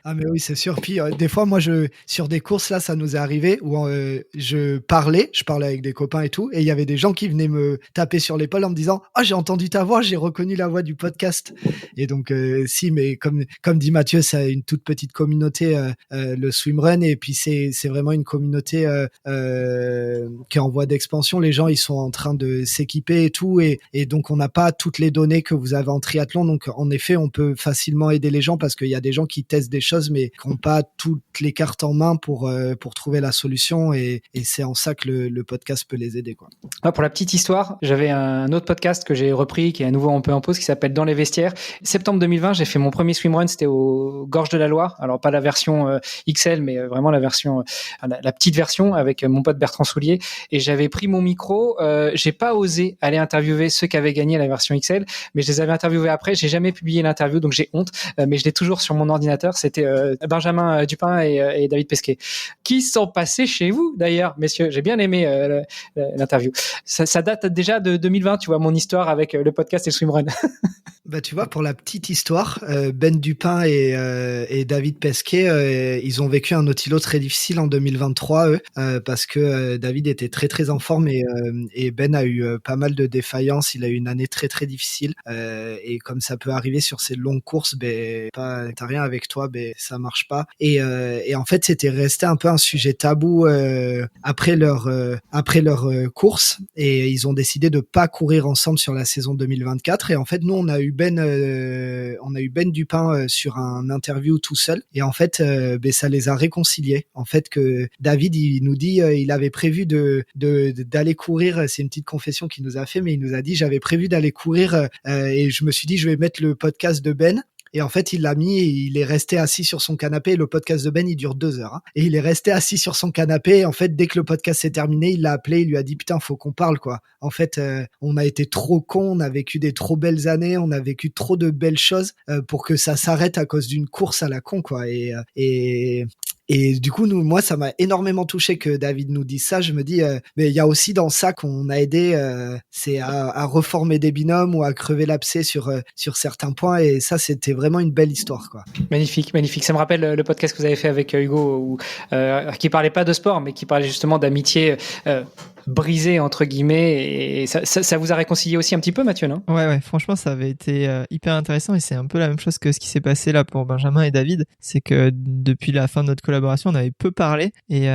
Ah mais oui, c'est sûr. Puis des fois, moi, sur des courses, là, ça nous est arrivé où je parlais avec des copains et tout, et il y avait des gens qui venaient me taper sur l'épaule en me disant « Ah, j'ai entendu ta voix, j'ai reconnu la voix du podcast ». Et donc, si, mais comme dit Mathieu, c'est une toute petite communauté, le swimrun, et puis c'est vraiment une communauté qui est en voie d'expansion. Les gens, ils sont en train de s'équiper et tout, et donc on n'a pas toutes les données que vous avez en triathlon. Donc, en effet, on peut facilement aider les gens parce qu'il y a des gens qui testent des choses mais qui n'ont pas toutes les cartes en main pour trouver la solution, et c'est en ça que le podcast peut les aider, quoi. Ah, pour la petite histoire, j'avais un autre podcast que j'ai repris qui est à nouveau un peu en pause, qui s'appelle Dans les vestiaires. Septembre 2020, j'ai fait mon premier swimrun, c'était aux Gorges de la Loire. Alors pas la version XL, mais vraiment la version la petite version avec mon pote Bertrand Soulier, et j'avais pris mon micro. J'ai pas osé aller interviewer ceux qui avaient gagné la version XL, mais je les avais interviewés après. J'ai jamais publié l'interview, donc j'ai honte, mais je l'ai toujours sur mon ordinateur. C'était Benjamin Dupin et David Pesquet, qui sont passés chez vous d'ailleurs, messieurs. J'ai bien aimé l'interview. Ça date déjà de 2020, tu vois, mon histoire avec le podcast et le swimrun. Bah, tu vois, pour la petite histoire, Ben Dupin et David Pesquet, ils ont vécu un Nautilo très difficile en 2023, eux, parce que David était très très en forme, et Ben a eu pas mal de défaillances. Il a eu une année très très difficile, et comme ça peut arriver sur ces longues courses, t'as rien avec toi, ça marche pas. Et en fait, c'était resté un peu un sujet tabou après leur course, et ils ont décidé de pas courir ensemble sur la saison 2024. Et en fait, nous, on a eu Ben Dupin sur un interview tout seul, et en fait, ça les a réconciliés. En fait, que David, il nous dit, il avait prévu d'aller courir. C'est une petite confession qu'il nous a fait, mais il nous a dit, j'avais prévu d'aller courir, et je me suis dit, je vais mettre le podcast de Ben. Et en fait, il l'a mis, et il est resté assis sur son canapé. Et le podcast de Ben, il dure 2 heures. Hein. Et il est resté assis sur son canapé. Et en fait, dès que le podcast s'est terminé, il l'a appelé, il lui a dit, putain, faut qu'on parle, quoi. En fait, on a été trop cons, on a vécu des trop belles années, on a vécu trop de belles choses pour que ça s'arrête à cause d'une course à la con, quoi. Et du coup, moi, ça m'a énormément touché que David nous dise ça. Je me dis, mais il y a aussi dans ça qu'on a aidé, c'est à reformer des binômes ou à crever l'abcès sur certains points. Et ça, c'était vraiment une belle histoire, quoi. Magnifique, magnifique. Ça me rappelle le podcast que vous avez fait avec Hugo, qui parlait pas de sport, mais qui parlait justement d'amitié. brisé entre guillemets, et ça vous a réconcilié aussi un petit peu, Mathieu, non? Ouais, franchement, ça avait été hyper intéressant et c'est un peu la même chose que ce qui s'est passé là pour Benjamin et David. C'est que depuis la fin de notre collaboration, on avait peu parlé et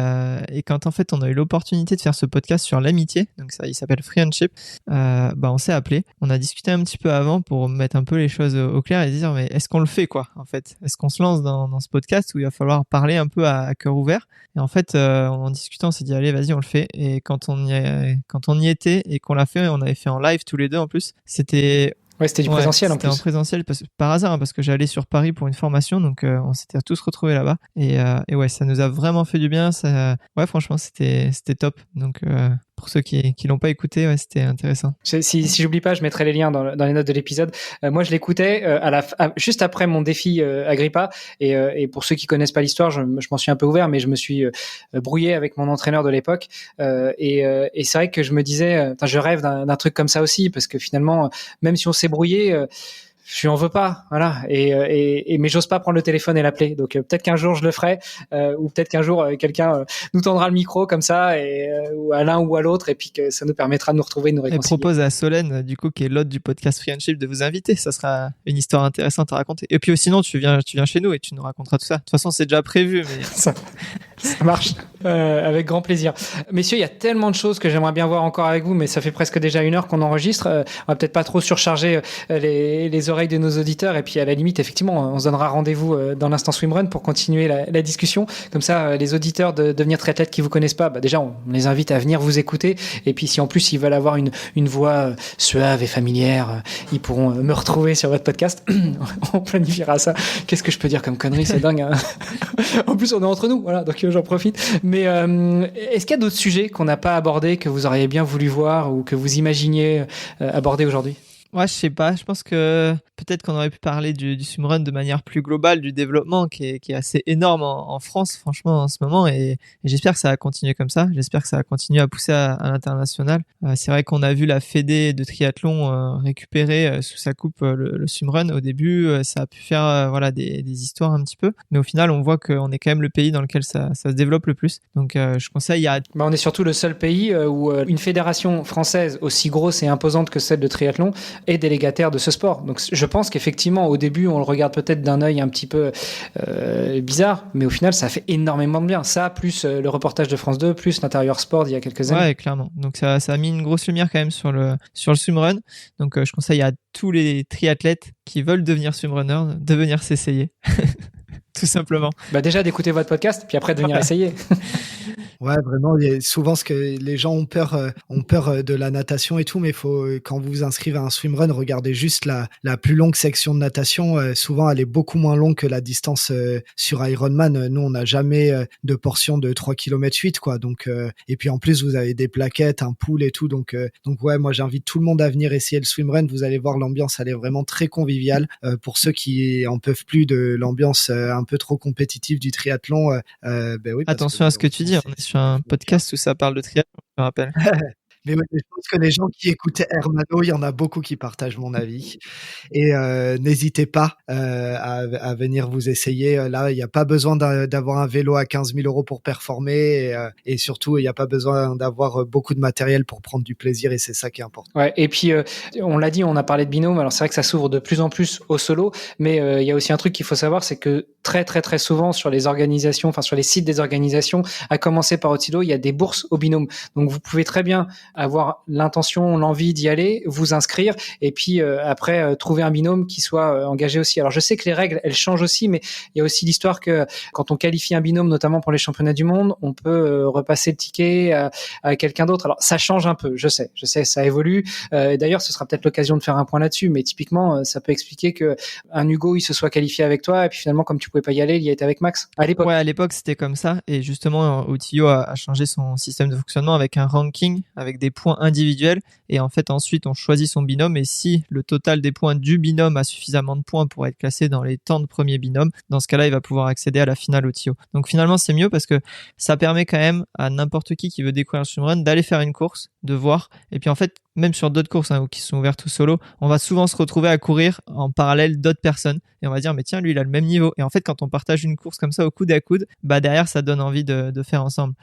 quand en fait on a eu l'opportunité de faire ce podcast sur l'amitié, donc ça, il s'appelle Friendship, on s'est appelé, on a discuté un petit peu avant pour mettre un peu les choses au clair et dire mais est-ce qu'on le fait quoi en fait? Est-ce qu'on se lance dans ce podcast où il va falloir parler un peu à cœur ouvert? Et en fait, en discutant, on s'est dit allez, vas-y, on le fait. Et quand on y était et qu'on l'a fait, on avait fait en live tous les deux en plus. C'était du présentiel en plus. C'était en présentiel par hasard, parce que j'allais sur Paris pour une formation, donc on s'était tous retrouvés là-bas. Et ouais, ça nous a vraiment fait du bien. Ouais, franchement, c'était top. Donc pour ceux qui l'ont pas écouté, ouais, c'était intéressant. Si j'oublie pas, je mettrai les liens dans les notes de l'épisode. Moi, je l'écoutais juste après mon défi Agrippa, et pour ceux qui connaissent pas l'histoire, je m'en suis un peu ouvert, mais je me suis brouillé avec mon entraîneur de l'époque, et c'est vrai que je me disais, je rêve d'un truc comme ça aussi, parce que finalement, même si on s'est brouillé, je lui en veux pas, voilà. Mais j'ose pas prendre le téléphone et l'appeler. Donc peut-être qu'un jour je le ferai, ou peut-être qu'un jour quelqu'un nous tendra le micro comme ça, ou à l'un ou à l'autre, et puis que ça nous permettra de nous retrouver, de nous réconcilier. Et propose à Solène, du coup, qui est l'hôte du podcast Friendship, de vous inviter. Ça sera une histoire intéressante à raconter. Et puis sinon, tu viens chez nous et tu nous raconteras tout ça. De toute façon, c'est déjà prévu, mais ça marche, avec grand plaisir. Messieurs, il y a tellement de choses que j'aimerais bien voir encore avec vous, mais ça fait presque déjà 1 heure qu'on enregistre. On va peut-être pas trop surcharger les oreilles de nos auditeurs, et puis à la limite, effectivement, on se donnera rendez-vous dans l'instant swimrun pour continuer la discussion. Comme ça, les auditeurs de Devenir Triathlète qui vous connaissent pas, déjà on les invite à venir vous écouter, et puis si en plus ils veulent avoir une voix suave et familière, ils pourront me retrouver sur votre podcast. On planifiera ça. Qu'est-ce que je peux dire comme connerie, c'est dingue, hein. En plus on est entre nous, voilà, donc j'en profite. Mais est-ce qu'il y a d'autres sujets qu'on n'a pas abordés, que vous auriez bien voulu voir ou que vous imaginiez aborder aujourd'hui? Ouais, je sais pas. Je pense que peut-être qu'on aurait pu parler du swimrun de manière plus globale, du développement qui est assez énorme en France, franchement, en ce moment. Et j'espère que ça va continuer comme ça. J'espère que ça va continuer à pousser à l'international. C'est vrai qu'on a vu la Fédé de triathlon récupérer sous sa coupe le swimrun. Au début, ça a pu faire des histoires un petit peu. Mais au final, on voit qu'on est quand même le pays dans lequel ça se développe le plus. Donc, je conseille on est surtout le seul pays où une fédération française aussi grosse et imposante que celle de triathlon est délégataire de ce sport. Donc je pense qu'effectivement au début on le regarde peut-être d'un œil un petit peu bizarre, mais au final ça fait énormément de bien. Ça, plus le reportage de France 2, plus l'intérieur sport d'il y a quelques années. Ouais, clairement. Donc ça a mis une grosse lumière quand même sur le swimrun. Donc je conseille à tous les triathlètes qui veulent devenir swimrunners de venir s'essayer. Tout simplement. Déjà d'écouter votre podcast, puis après de venir essayer. Ouais, vraiment, souvent ce que les gens ont peur de la natation et tout, mais quand vous vous inscrivez à un swimrun, regardez juste la plus longue section de natation. Souvent, elle est beaucoup moins longue que la distance sur Ironman. Nous, on n'a jamais de portion de 3 km 8, quoi. Donc, et puis en plus, vous avez des plaquettes, un pool et tout. Donc ouais, moi, j'invite tout le monde à venir essayer le swimrun. Vous allez voir, l'ambiance, elle est vraiment très conviviale. Pour ceux qui en peuvent plus de l'ambiance un peu trop compétitive du triathlon, oui. Attention à ce que tu dis. On est sur un podcast où ça parle de triathlon, je me rappelle. Mais ouais, je pense que les gens qui écoutaient Hermano, il y en a beaucoup qui partagent mon avis. Et n'hésitez pas à venir vous essayer. Là, il n'y a pas besoin d'avoir un vélo à 15 000 € pour performer. Et surtout, il n'y a pas besoin d'avoir beaucoup de matériel pour prendre du plaisir. Et c'est ça qui est important. Ouais, et puis, on l'a dit, on a parlé de binôme. Alors, c'est vrai que ça s'ouvre de plus en plus au solo. Mais il y a aussi un truc qu'il faut savoir, c'est que très, très, très souvent, sur les organisations, enfin, sur les sites des organisations, à commencer par Otilo, il y a des bourses au binôme. Donc, vous pouvez très bien avoir l'intention, l'envie d'y aller, vous inscrire, et puis après trouver un binôme qui soit engagé aussi. Alors je sais que les règles elles changent aussi, mais il y a aussi l'histoire que quand on qualifie un binôme, notamment pour les championnats du monde, on peut repasser le ticket à quelqu'un d'autre. Alors ça change un peu, je sais, ça évolue. D'ailleurs, ce sera peut-être l'occasion de faire un point là-dessus, mais typiquement, ça peut expliquer que un Hugo il se soit qualifié avec toi, et puis finalement comme tu pouvais pas y aller, il y a été avec Max à l'époque. Ouais, à l'époque c'était comme ça, et justement Otilo a changé son système de fonctionnement avec un ranking, avec des points individuels, et en fait ensuite on choisit son binôme, et si le total des points du binôme a suffisamment de points pour être classé dans les temps de premier binôme, dans ce cas-là il va pouvoir accéder à la finale Otilo. Donc finalement c'est mieux parce que ça permet quand même à n'importe qui veut découvrir le swimrun d'aller faire une course, de voir, et puis en fait même sur d'autres courses qui sont ouvertes au solo, on va souvent se retrouver à courir en parallèle d'autres personnes, et on va dire mais tiens lui il a le même niveau, et en fait quand on partage une course comme ça au coude à coude, derrière ça donne envie de faire ensemble.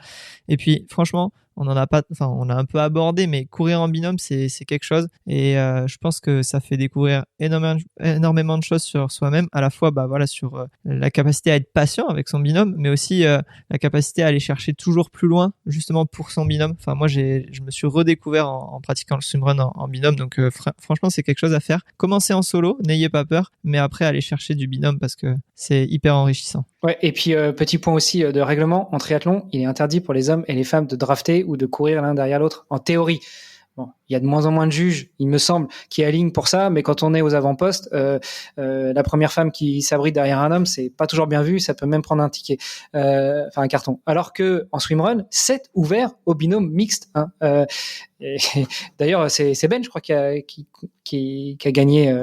Et puis franchement on en a pas, enfin, on a un peu abordé, mais courir en binôme, c'est quelque chose. Et je pense que ça fait découvrir énormément de choses sur soi-même, à la fois, sur la capacité à être patient avec son binôme, mais aussi la capacité à aller chercher toujours plus loin, justement pour son binôme. Enfin, moi, je me suis redécouvert en pratiquant le swimrun en binôme, donc franchement, c'est quelque chose à faire. Commencez en solo, n'ayez pas peur, mais après, allez chercher du binôme parce que c'est hyper enrichissant. Ouais, et puis petit point aussi de règlement, en triathlon, il est interdit pour les hommes et les femmes de drafter ou de courir l'un derrière l'autre, en théorie. Bon, il y a de moins en moins de juges, il me semble, qui alignent pour ça, mais quand on est aux avant-postes, la première femme qui s'abrite derrière un homme, c'est pas toujours bien vu, ça peut même prendre un ticket, un carton. Alors que en swimrun, c'est ouvert au binôme mixte. Hein. Et d'ailleurs, c'est Ben, je crois, qui a gagné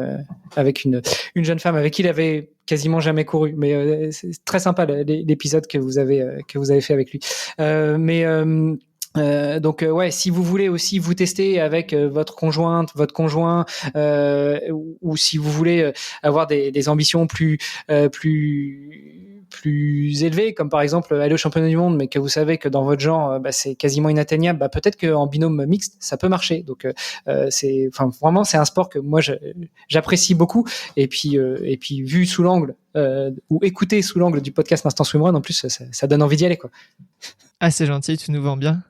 avec une jeune femme avec qui il avait quasiment jamais couru, mais c'est très sympa l'épisode que vous avez fait avec lui. Donc ouais, si vous voulez aussi vous tester avec votre conjointe, votre conjoint, ou si vous voulez avoir des ambitions plus élevées, comme par exemple aller au championnat du monde, mais que vous savez que dans votre genre c'est quasiment inatteignable, peut-être qu'en binôme mixte ça peut marcher. Donc vraiment c'est un sport que moi j'apprécie beaucoup, et puis vu sous l'angle ou écouté sous l'angle du podcast Instant Swimrun, en plus ça donne envie d'y aller, quoi. Ah, c'est gentil, tu nous vends bien.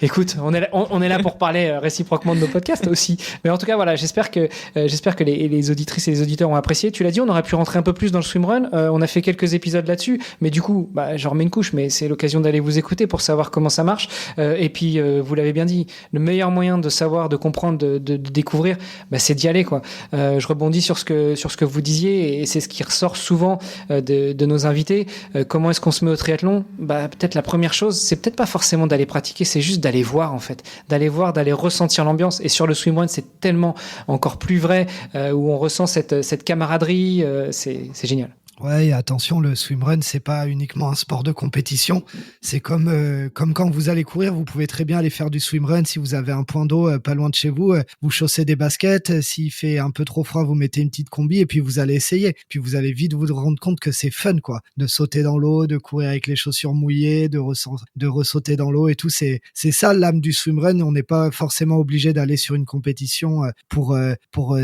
Écoute, on est là pour parler réciproquement de nos podcasts aussi. Mais en tout cas, voilà, j'espère que les auditrices et les auditeurs ont apprécié. Tu l'as dit, on aurait pu rentrer un peu plus dans le swimrun. On a fait quelques épisodes là-dessus, mais du coup, j'en remets une couche, mais c'est l'occasion d'aller vous écouter pour savoir comment ça marche. Et puis, vous l'avez bien dit, le meilleur moyen de savoir, de comprendre, de découvrir, c'est d'y aller, quoi. Je rebondis sur ce que vous disiez, et c'est ce qui ressort souvent de nos invités. Comment est-ce qu'on se met au triathlon? Peut-être la première chose, c'est peut-être pas forcément d'aller pratiquer, c'est juste d'aller voir, en fait, d'aller ressentir l'ambiance. Et sur le swimrun, c'est tellement encore plus vrai, où on ressent cette camaraderie, c'est génial. Ouais, et attention, le swimrun, c'est pas uniquement un sport de compétition. C'est comme quand vous allez courir, vous pouvez très bien aller faire du swimrun. Si vous avez un point d'eau pas loin de chez vous, vous chaussez des baskets. S'il fait un peu trop froid, vous mettez une petite combi et puis vous allez essayer. Puis vous allez vite vous rendre compte que c'est fun, quoi. De sauter dans l'eau, de courir avec les chaussures mouillées, de ressauter dans l'eau et tout. C'est ça l'âme du swimrun. On n'est pas forcément obligé d'aller sur une compétition pour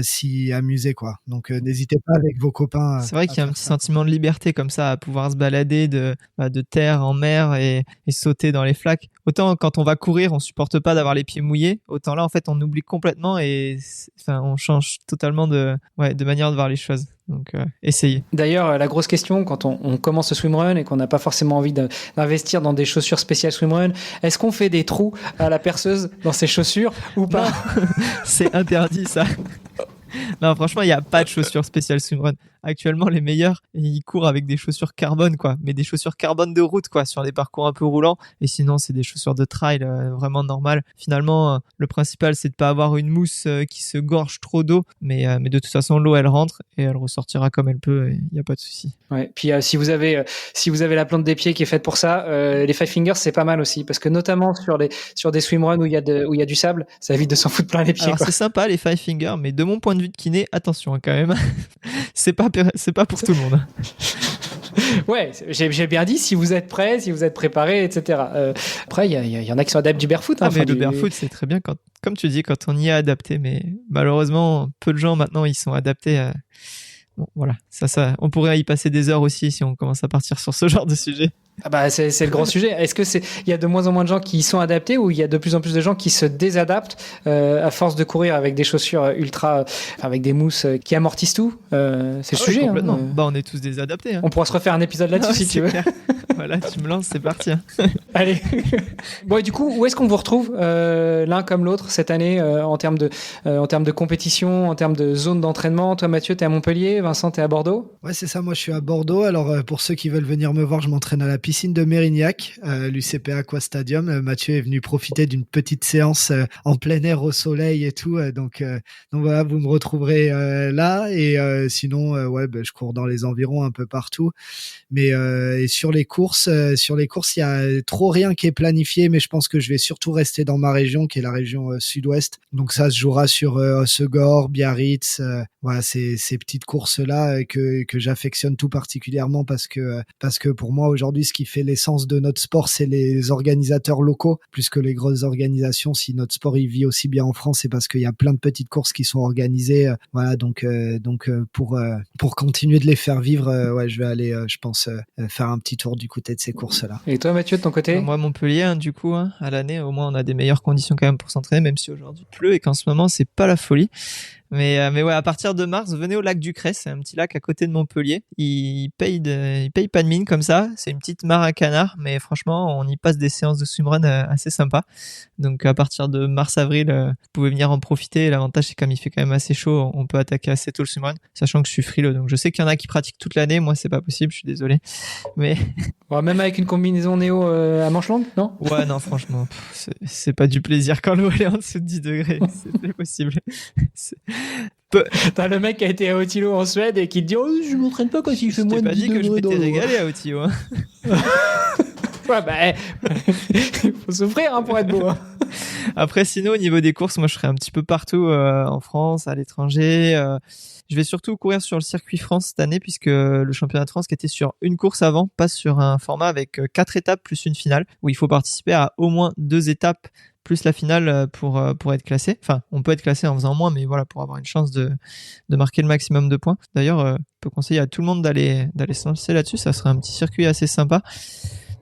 s'y amuser, quoi. Donc n'hésitez pas avec vos copains. C'est vrai qu'il y a un petit sentiment de liberté comme ça, à pouvoir se balader de terre en mer et sauter dans les flaques. Autant quand on va courir, on supporte pas d'avoir les pieds mouillés. Autant là, en fait, on oublie complètement et on change totalement de manière de voir les choses. Donc, essayez. D'ailleurs, la grosse question, quand on commence le swimrun et qu'on n'a pas forcément envie d'investir dans des chaussures spéciales swimrun, est-ce qu'on fait des trous à la perceuse dans ses chaussures ou pas? C'est interdit, ça. Non, franchement, il n'y a pas de chaussures spéciales swimrun. Actuellement, les meilleurs, ils courent avec des chaussures carbone, quoi. Mais des chaussures carbone de route, quoi, sur des parcours un peu roulants. Et sinon, c'est des chaussures de trail vraiment normales. Finalement, le principal, c'est de pas avoir une mousse qui se gorge trop d'eau. Mais de toute façon, l'eau, elle rentre et elle ressortira comme elle peut. Il n'y a pas de souci. Ouais. Puis si vous avez la plante des pieds qui est faite pour ça, les Five Fingers, c'est pas mal aussi, parce que notamment sur des swimruns où il y a du sable, ça évite de s'en foutre plein les pieds. Alors, c'est sympa les Five Fingers, mais de mon point de vue de kiné, attention quand même. C'est pas pour tout le monde. Ouais, j'ai bien dit, si vous êtes prêts, si vous êtes préparés, etc. Après, il y en a qui sont adeptes du barefoot. Mais le barefoot, c'est très bien, comme tu dis, quand on y est adapté. Mais malheureusement, peu de gens maintenant, ils sont adaptés à... Bon, voilà, ça, on pourrait y passer des heures aussi si on commence à partir sur ce genre de sujet. C'est le grand sujet. Est-ce que il y a de moins en moins de gens qui y sont adaptés, ou il y a de plus en plus de gens qui se désadaptent à force de courir avec des chaussures avec des mousses qui amortissent tout? C'est le sujet. Complètement. On est tous désadaptés. Hein. On pourra se refaire un épisode là-dessus si tu veux. Voilà, tu me lances, c'est parti. Hein. Allez. Bon, et du coup, où est-ce qu'on vous retrouve l'un comme l'autre cette année en termes de compétition, en termes de zone d'entraînement? Toi, Mathieu, t'es à Montpellier, Vincent, t'es à Bordeaux? Ouais, c'est ça. Moi, je suis à Bordeaux. Alors, pour ceux qui veulent venir me voir, je m'entraîne à la piscine de Mérignac, l'UCP Aqua Stadium. Mathieu est venu profiter d'une petite séance en plein air au soleil et tout. Donc voilà, vous me retrouverez là. Et sinon, je cours dans les environs un peu partout. Mais et sur les courses, courses, il y a trop rien qui est planifié, mais je pense que je vais surtout rester dans ma région, qui est la région sud-ouest. Donc ça se jouera sur Hossegor, Biarritz, voilà, ces petites courses-là que j'affectionne tout particulièrement parce que pour moi aujourd'hui, ce qui fait l'essence de notre sport, c'est les organisateurs locaux, plus que les grosses organisations. Si notre sport il vit aussi bien en France, c'est parce qu'il y a plein de petites courses qui sont organisées. Voilà, donc pour continuer de les faire vivre, ouais, je vais aller, je pense, faire un petit tour du côté de ces courses-là. Et toi, Mathieu, de ton côté? Moi, Montpellier, du coup, à l'année, au moins, on a des meilleures conditions quand même pour s'entraîner, même si aujourd'hui il pleut et qu'en ce moment, c'est pas la folie. Mais ouais, à partir de mars, venez au lac du Crès, c'est un petit lac à côté de Montpellier. Il paye pas de mine comme ça, c'est une petite mare à canard, mais franchement, on y passe des séances de swimrun assez sympas. Donc à partir de mars-avril, vous pouvez venir en profiter. L'avantage, c'est comme il fait quand même assez chaud, on peut attaquer assez tôt le swimrun, sachant que je suis frileux. Donc je sais qu'il y en a qui pratiquent toute l'année, moi c'est pas possible, je suis désolé. Mais bon, même avec une combinaison néo à manches longues, non? Ouais, non, franchement, c'est pas du plaisir quand l'eau est en dessous de 10 degrés, c'est pas possible. T'as le mec qui a été à Otilo en Suède et qui te dit oh je m'entraîne pas quand il fait moins de 10 degrés. Je t'ai pas dit que je m'étais régalé à Otilo. Ouais, il faut souffrir pour être beau. Après, sinon, au niveau des courses, moi, je serai un petit peu partout en France, à l'étranger. Je vais surtout courir sur le circuit France cette année, puisque le championnat de France qui était sur une course avant passe sur un format avec 4 étapes plus une finale, où il faut participer à au moins 2 étapes plus la finale pour être classé. Enfin, on peut être classé en faisant moins, mais voilà, pour avoir une chance de marquer le maximum de points. D'ailleurs, je peux conseiller à tout le monde d'aller se lancer là-dessus. Ça serait un petit circuit assez sympa.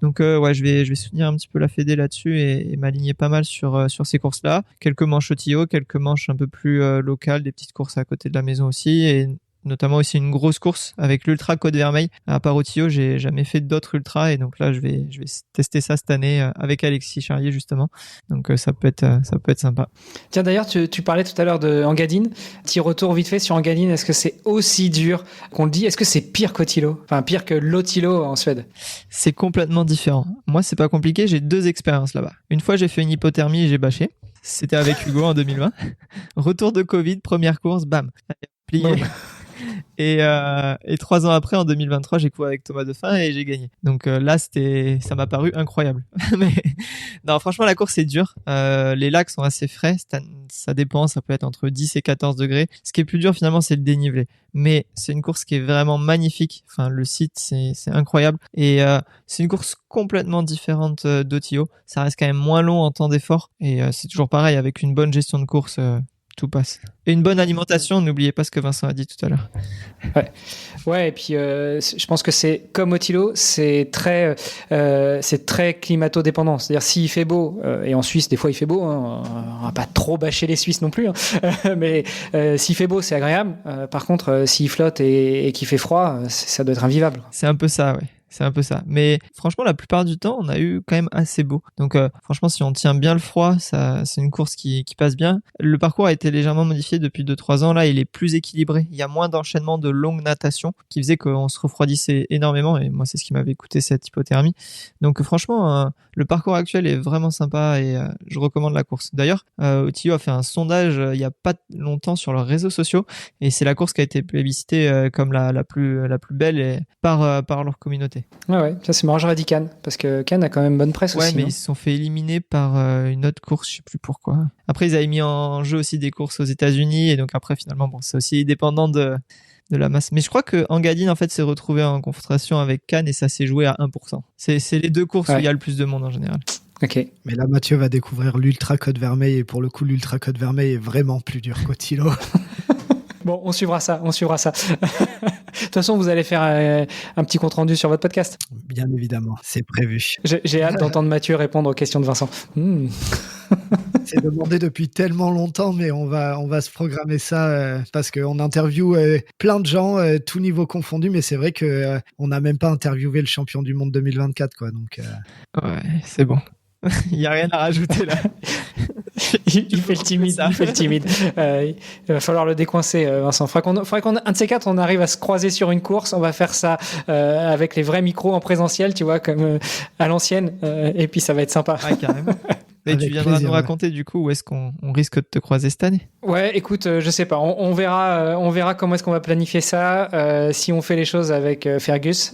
Donc ouais, je vais soutenir un petit peu la Fédé là-dessus et m'aligner pas mal sur ces courses-là. Quelques manches au TIO, quelques manches un peu plus locales, des petites courses à côté de la maison aussi, et notamment aussi une grosse course avec l'Ultra Côte Vermeille. À part au TIO, j'ai jamais fait d'autres ultras, et donc là je vais tester ça cette année avec Alexis Charrier justement. Donc ça peut être sympa. Tiens, d'ailleurs, tu parlais tout à l'heure de Engadine. Petit retour vite fait sur Engadine. Est-ce que c'est aussi dur qu'on le dit? Est-ce que c'est pire qu'Otilo? Enfin, pire que l'Otilo en Suède? C'est complètement différent. Moi, c'est pas compliqué. J'ai 2 expériences là-bas. Une fois, j'ai fait une hypothermie et j'ai bâché. C'était avec Hugo en 2020. Retour de Covid, première course, bam, plié. Bon. Et 3 ans après, en 2023, j'ai couru avec Thomas Dauphin et j'ai gagné. Donc là, ça m'a paru incroyable. Mais non, franchement, la course est dure. Les lacs sont assez frais. Ça dépend, ça peut être entre 10 et 14 degrés. Ce qui est plus dur finalement, c'est le dénivelé. Mais c'est une course qui est vraiment magnifique. Enfin, le site, c'est incroyable. Et c'est une course complètement différente d'Otio. Ça reste quand même moins long en temps d'effort. Et c'est toujours pareil, avec une bonne gestion de course, tout passe. Et une bonne alimentation, n'oubliez pas ce que Vincent a dit tout à l'heure. Ouais, et puis je pense que c'est comme Otilo, c'est très climato-dépendant. C'est-à-dire s'il fait beau, et en Suisse des fois il fait beau, hein, on va pas trop bâcher les Suisses non plus, hein, mais s'il fait beau c'est agréable. Par contre, s'il flotte et qu'il fait froid, ça doit être invivable. C'est un peu ça, ouais. C'est un peu ça. Mais franchement, la plupart du temps, on a eu quand même assez beau. Donc franchement, si on tient bien le froid, c'est une course qui passe bien. Le parcours a été légèrement modifié depuis 2-3 ans. Là, il est plus équilibré. Il y a moins d'enchaînement de longues natations qui faisait qu'on se refroidissait énormément. Et moi, c'est ce qui m'avait coûté cette hypothermie. Donc franchement, le parcours actuel est vraiment sympa et je recommande la course. D'ailleurs, Otio a fait un sondage il y a pas longtemps sur leurs réseaux sociaux et c'est la course qui a été plébiscitée comme la plus belle et par leur communauté. Ouais, ça c'est marrant, j'aurais dit Cannes, parce que Cannes a quand même bonne presse aussi. Ouais, mais non, ils se sont fait éliminer par une autre course, je sais plus pourquoi. Après, ils avaient mis en jeu aussi des courses aux États-Unis, et donc après, finalement, bon, c'est aussi dépendant de la masse. Mais je crois que Engadine, en fait, s'est retrouvé en confrontation avec Cannes, et ça s'est joué à 1%. C'est les 2 courses où il y a le plus de monde en général. Ok. Mais là, Mathieu va découvrir l'Ultra Côte Vermeille, et pour le coup, l'Ultra Côte Vermeille est vraiment plus dur qu'Otilo. Bon, on suivra ça. De toute façon, vous allez faire un petit compte-rendu sur votre podcast. Bien évidemment, c'est prévu. J'ai hâte d'entendre Mathieu répondre aux questions de Vincent. C'est demandé depuis tellement longtemps, mais on va se programmer ça parce qu'on interviewe plein de gens, tout niveau confondu, mais c'est vrai qu'on n'a même pas interviewé le champion du monde 2024, quoi. Donc, ouais, c'est bon. Il n'y a rien à rajouter là. il fait le timide. Il va falloir le décoincer, Vincent. Faudrait qu'on, un de ces 4, on arrive à se croiser sur une course. On va faire ça avec les vrais micros en présentiel, tu vois, comme à l'ancienne. Et puis ça va être sympa. Ah, carrément. Et tu viendras nous raconter du coup où est-ce qu'on risque de te croiser cette année. Ouais, écoute, je sais pas. On verra comment est-ce qu'on va planifier ça. Si on fait les choses avec Fergus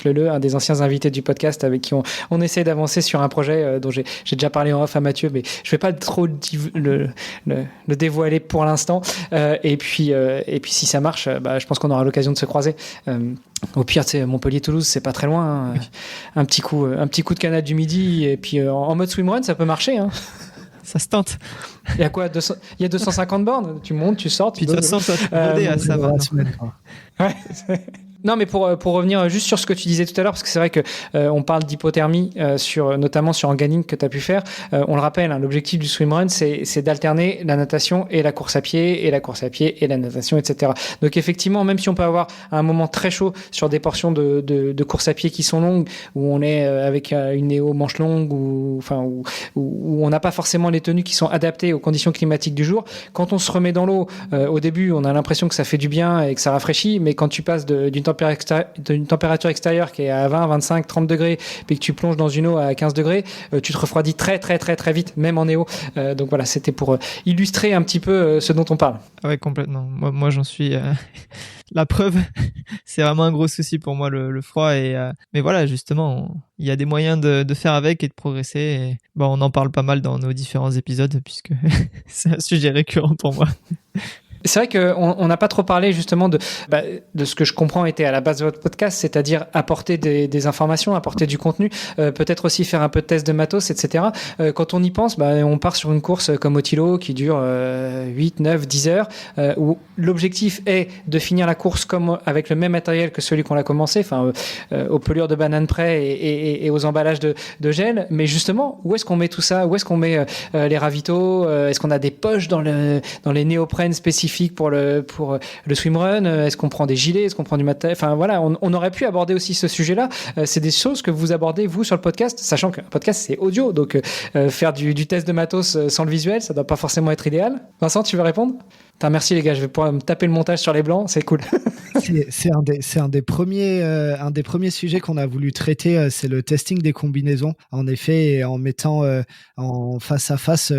Leleu, un des anciens invités du podcast, avec qui on essaie d'avancer sur un projet dont j'ai déjà parlé en off à Mathieu, mais je vais pas trop le dévoiler pour l'instant. Et puis si ça marche, je pense qu'on aura l'occasion de se croiser. Au pire, tu sais, Montpellier-Toulouse, c'est pas très loin. Hein. Oui. Un petit coup de canal du midi, et puis en mode swimrun, ça peut marcher. Hein. Ça se tente. Il y a quoi, il y a 250 bornes. Tu montes, tu sors, tu puis de toute façon, toi, tu rodais à ça va. Ouais. Non, mais pour revenir juste sur ce que tu disais tout à l'heure, parce que c'est vrai que on parle d'hypothermie notamment sur un ganning que tu as pu faire. On le rappelle, hein, l'objectif du swimrun, c'est d'alterner la natation et la course à pied, et la course à pied et la natation, etc. Donc effectivement, même si on peut avoir un moment très chaud sur des portions de course à pied qui sont longues, où on est avec une néo manche longue, où on n'a pas forcément les tenues qui sont adaptées aux conditions climatiques du jour, quand on se remet dans l'eau, au début, on a l'impression que ça fait du bien et que ça rafraîchit, mais quand tu passes d'une température extérieure qui est à 20, 25, 30 degrés, puis que tu plonges dans une eau à 15 degrés, tu te refroidis très très très très vite, même en néo. Donc voilà, c'était pour illustrer un petit peu ce dont on parle. Ah ouais, complètement. Moi j'en suis la preuve. C'est vraiment un gros souci pour moi le froid. Mais voilà, justement, il y a des moyens de faire avec et de progresser. Et, on en parle pas mal dans nos différents épisodes puisque c'est un sujet récurrent pour moi. C'est vrai qu'on n'a pas trop parlé justement de ce que je comprends était à la base de votre podcast, c'est-à-dire apporter des informations, apporter du contenu, peut-être aussi faire un peu de test de matos, etc. Quand on y pense, on part sur une course comme Otilo qui dure 8, 9, 10 heures, où l'objectif est de finir la course comme avec le même matériel que celui qu'on a commencé, aux pelures de banane près et aux emballages de gel. Mais justement, où est-ce qu'on met tout ça? Où est-ce qu'on met les ravitaux? Est-ce qu'on a des poches dans les néoprènes spécifiques pour le swimrun? Est-ce qu'on prend des gilets? Est-ce qu'on prend du matériel? Enfin voilà, on aurait pu aborder aussi ce sujet-là. C'est des choses que vous abordez vous sur le podcast, sachant qu'un podcast c'est audio, donc faire du test de matos sans le visuel, ça doit pas forcément être idéal. Vincent, tu veux répondre? Merci les gars, je vais pouvoir me taper le montage sur les blancs, c'est cool. c'est un des premiers sujets qu'on a voulu traiter, c'est le testing des combinaisons. En effet, en mettant en face à face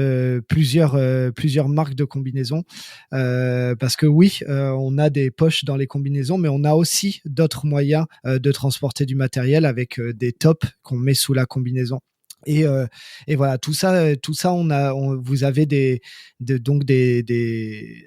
plusieurs marques de combinaisons, parce que oui, on a des poches dans les combinaisons, mais on a aussi d'autres moyens de transporter du matériel avec des tops qu'on met sous la combinaison. Et voilà, tout ça, vous avez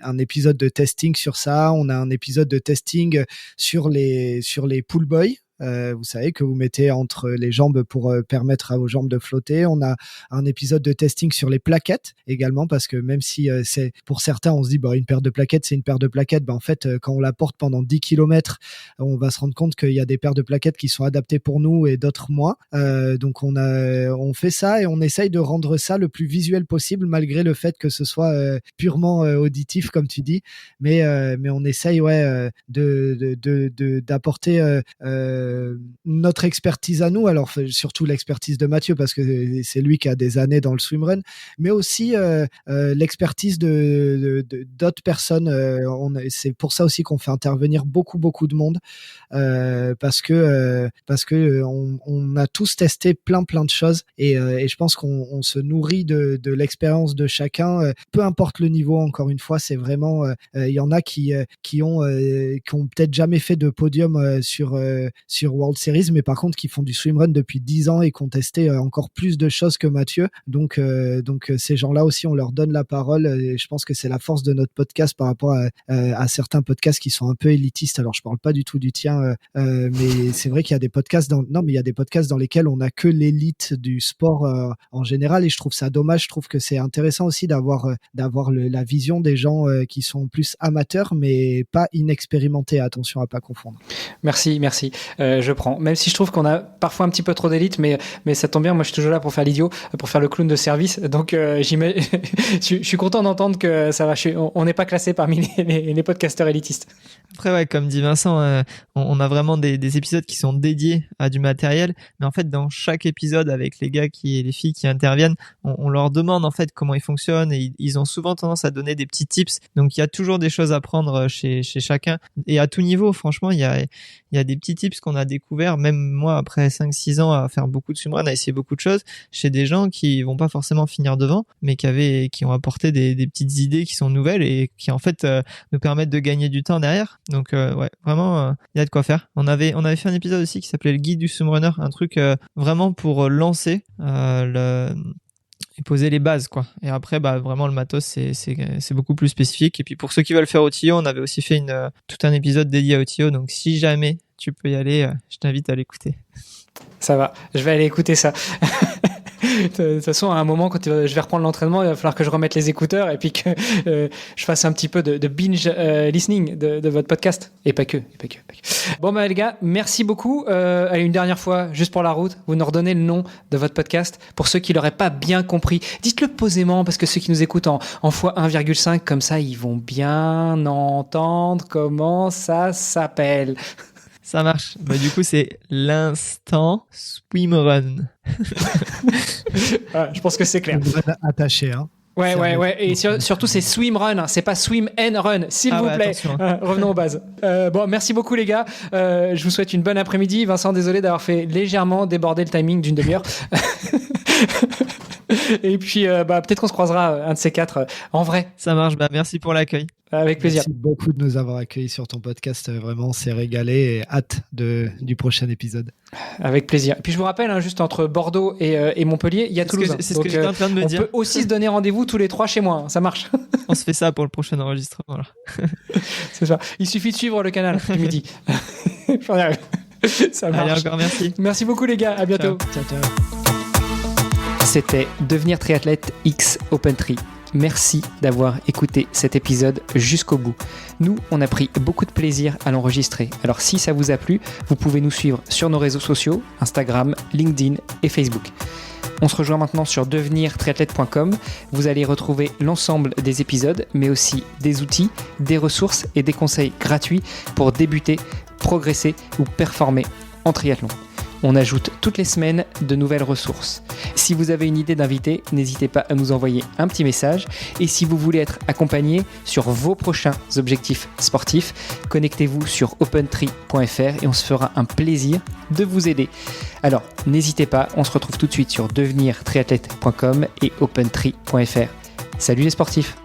un épisode de testing sur ça. On a un épisode de testing sur les pool boys. Vous savez, que vous mettez entre les jambes pour permettre à vos jambes de flotter. On a un épisode de testing sur les plaquettes également, parce que même si c'est pour certains, on se dit une paire de plaquettes, c'est une paire de plaquettes. En fait, quand on la porte pendant 10 km, on va se rendre compte qu'il y a des paires de plaquettes qui sont adaptées pour nous et d'autres moins. Donc on fait ça et on essaye de rendre ça le plus visuel possible, malgré le fait que ce soit purement auditif, comme tu dis. Mais on essaye d'apporter notre expertise à nous, alors surtout l'expertise de Mathieu parce que c'est lui qui a des années dans le swimrun, mais aussi l'expertise d'autres personnes. C'est pour ça aussi qu'on fait intervenir beaucoup de monde, parce que on a tous testé plein de choses et je pense qu'on se nourrit de l'expérience de chacun, peu importe le niveau. Encore une fois, c'est vraiment il y en a qui ont peut-être jamais fait de podium sur World Series, mais par contre qui font du swimrun depuis 10 ans et qui ont testé encore plus de choses que Mathieu. Donc ces gens-là aussi, on leur donne la parole, et je pense que c'est la force de notre podcast par rapport à certains podcasts qui sont un peu élitistes. Alors je parle pas du tout du tien, mais c'est vrai qu'il y a des podcasts dans lesquels on n'a que l'élite du sport en général, et je trouve ça dommage. Je trouve que c'est intéressant aussi d'avoir la vision des gens qui sont plus amateurs mais pas inexpérimentés. Attention à pas confondre. Merci. Je prends. Même si je trouve qu'on a parfois un petit peu trop d'élite, mais ça tombe bien. Moi, je suis toujours là pour faire l'idiot, pour faire le clown de service. Donc, je suis content d'entendre que ça va. On n'est pas classé parmi les podcasteurs élitistes. Après, ouais, comme dit Vincent, on a vraiment des épisodes qui sont dédiés à du matériel. Mais en fait, dans chaque épisode, avec les gars et les filles qui interviennent, on leur demande en fait comment ils fonctionnent, et ils ont souvent tendance à donner des petits tips. Donc, il y a toujours des choses à prendre chez chacun. Et à tout niveau, franchement, il y a des petits tips qu'on on a découvert, même moi après 5-6 ans à faire beaucoup de swimrun, à essayer beaucoup de choses, chez des gens qui vont pas forcément finir devant, mais qui ont apporté des petites idées qui sont nouvelles et qui en fait nous permettent de gagner du temps derrière. Donc ouais, vraiment il y a de quoi faire. On avait fait un épisode aussi qui s'appelait le guide du swimrunner, un truc vraiment pour lancer et poser les bases, quoi. Et après, vraiment, le matos, c'est beaucoup plus spécifique. Et puis, pour ceux qui veulent faire OTO, on avait aussi fait tout un épisode dédié à OTO. Donc, si jamais tu peux y aller, je t'invite à l'écouter. Ça va, je vais aller écouter ça. De toute façon, à un moment, quand je vais reprendre l'entraînement, il va falloir que je remette les écouteurs et puis que je fasse un petit peu de binge listening de votre podcast. Et pas que. Bon, les gars, merci beaucoup. Allez, une dernière fois, juste pour la route, vous nous redonnez le nom de votre podcast. Pour ceux qui l'auraient pas bien compris, dites-le posément, parce que ceux qui nous écoutent en fois 1,5, comme ça, ils vont bien entendre comment ça s'appelle. Ça marche. Du coup, c'est l'instant swimrun. Je pense que c'est clair. Attaché, hein. Ouais. Et surtout, c'est swimrun, hein. C'est pas swim and run, s'il vous plaît. Revenons aux bases. Bon, merci beaucoup, les gars. Je vous souhaite une bonne après-midi. Vincent, désolé d'avoir fait légèrement déborder le timing d'une demi-heure. Et puis, peut-être qu'on se croisera un de ces quatre en vrai. Ça marche. Merci pour l'accueil. Avec plaisir. Merci beaucoup de nous avoir accueillis sur ton podcast. Vraiment, on s'est régalé et hâte du prochain épisode. Avec plaisir. Et puis je vous rappelle, juste entre Bordeaux et Montpellier, il y a Toulouse. C'est ce que j'étais en train de me dire. On peut aussi se donner rendez-vous tous les 3 chez moi. Ça marche. On se fait ça pour le prochain enregistrement. Là. C'est ça. Il suffit de suivre le canal du midi. Ça marche. Allez, encore merci. Merci beaucoup, les gars. À bientôt. Ciao. C'était Devenir triathlète X OpenTri. Merci d'avoir écouté cet épisode jusqu'au bout. Nous, on a pris beaucoup de plaisir à l'enregistrer. Alors si ça vous a plu, vous pouvez nous suivre sur nos réseaux sociaux, Instagram, LinkedIn et Facebook. On se rejoint maintenant sur devenirtriathlète.com. Vous allez retrouver l'ensemble des épisodes, mais aussi des outils, des ressources et des conseils gratuits pour débuter, progresser ou performer en triathlon. On ajoute toutes les semaines de nouvelles ressources. Si vous avez une idée d'invité, n'hésitez pas à nous envoyer un petit message. Et si vous voulez être accompagné sur vos prochains objectifs sportifs, connectez-vous sur opentri.fr et on se fera un plaisir de vous aider. Alors, n'hésitez pas, on se retrouve tout de suite sur devenirtriathlète.com et opentri.fr. Salut les sportifs!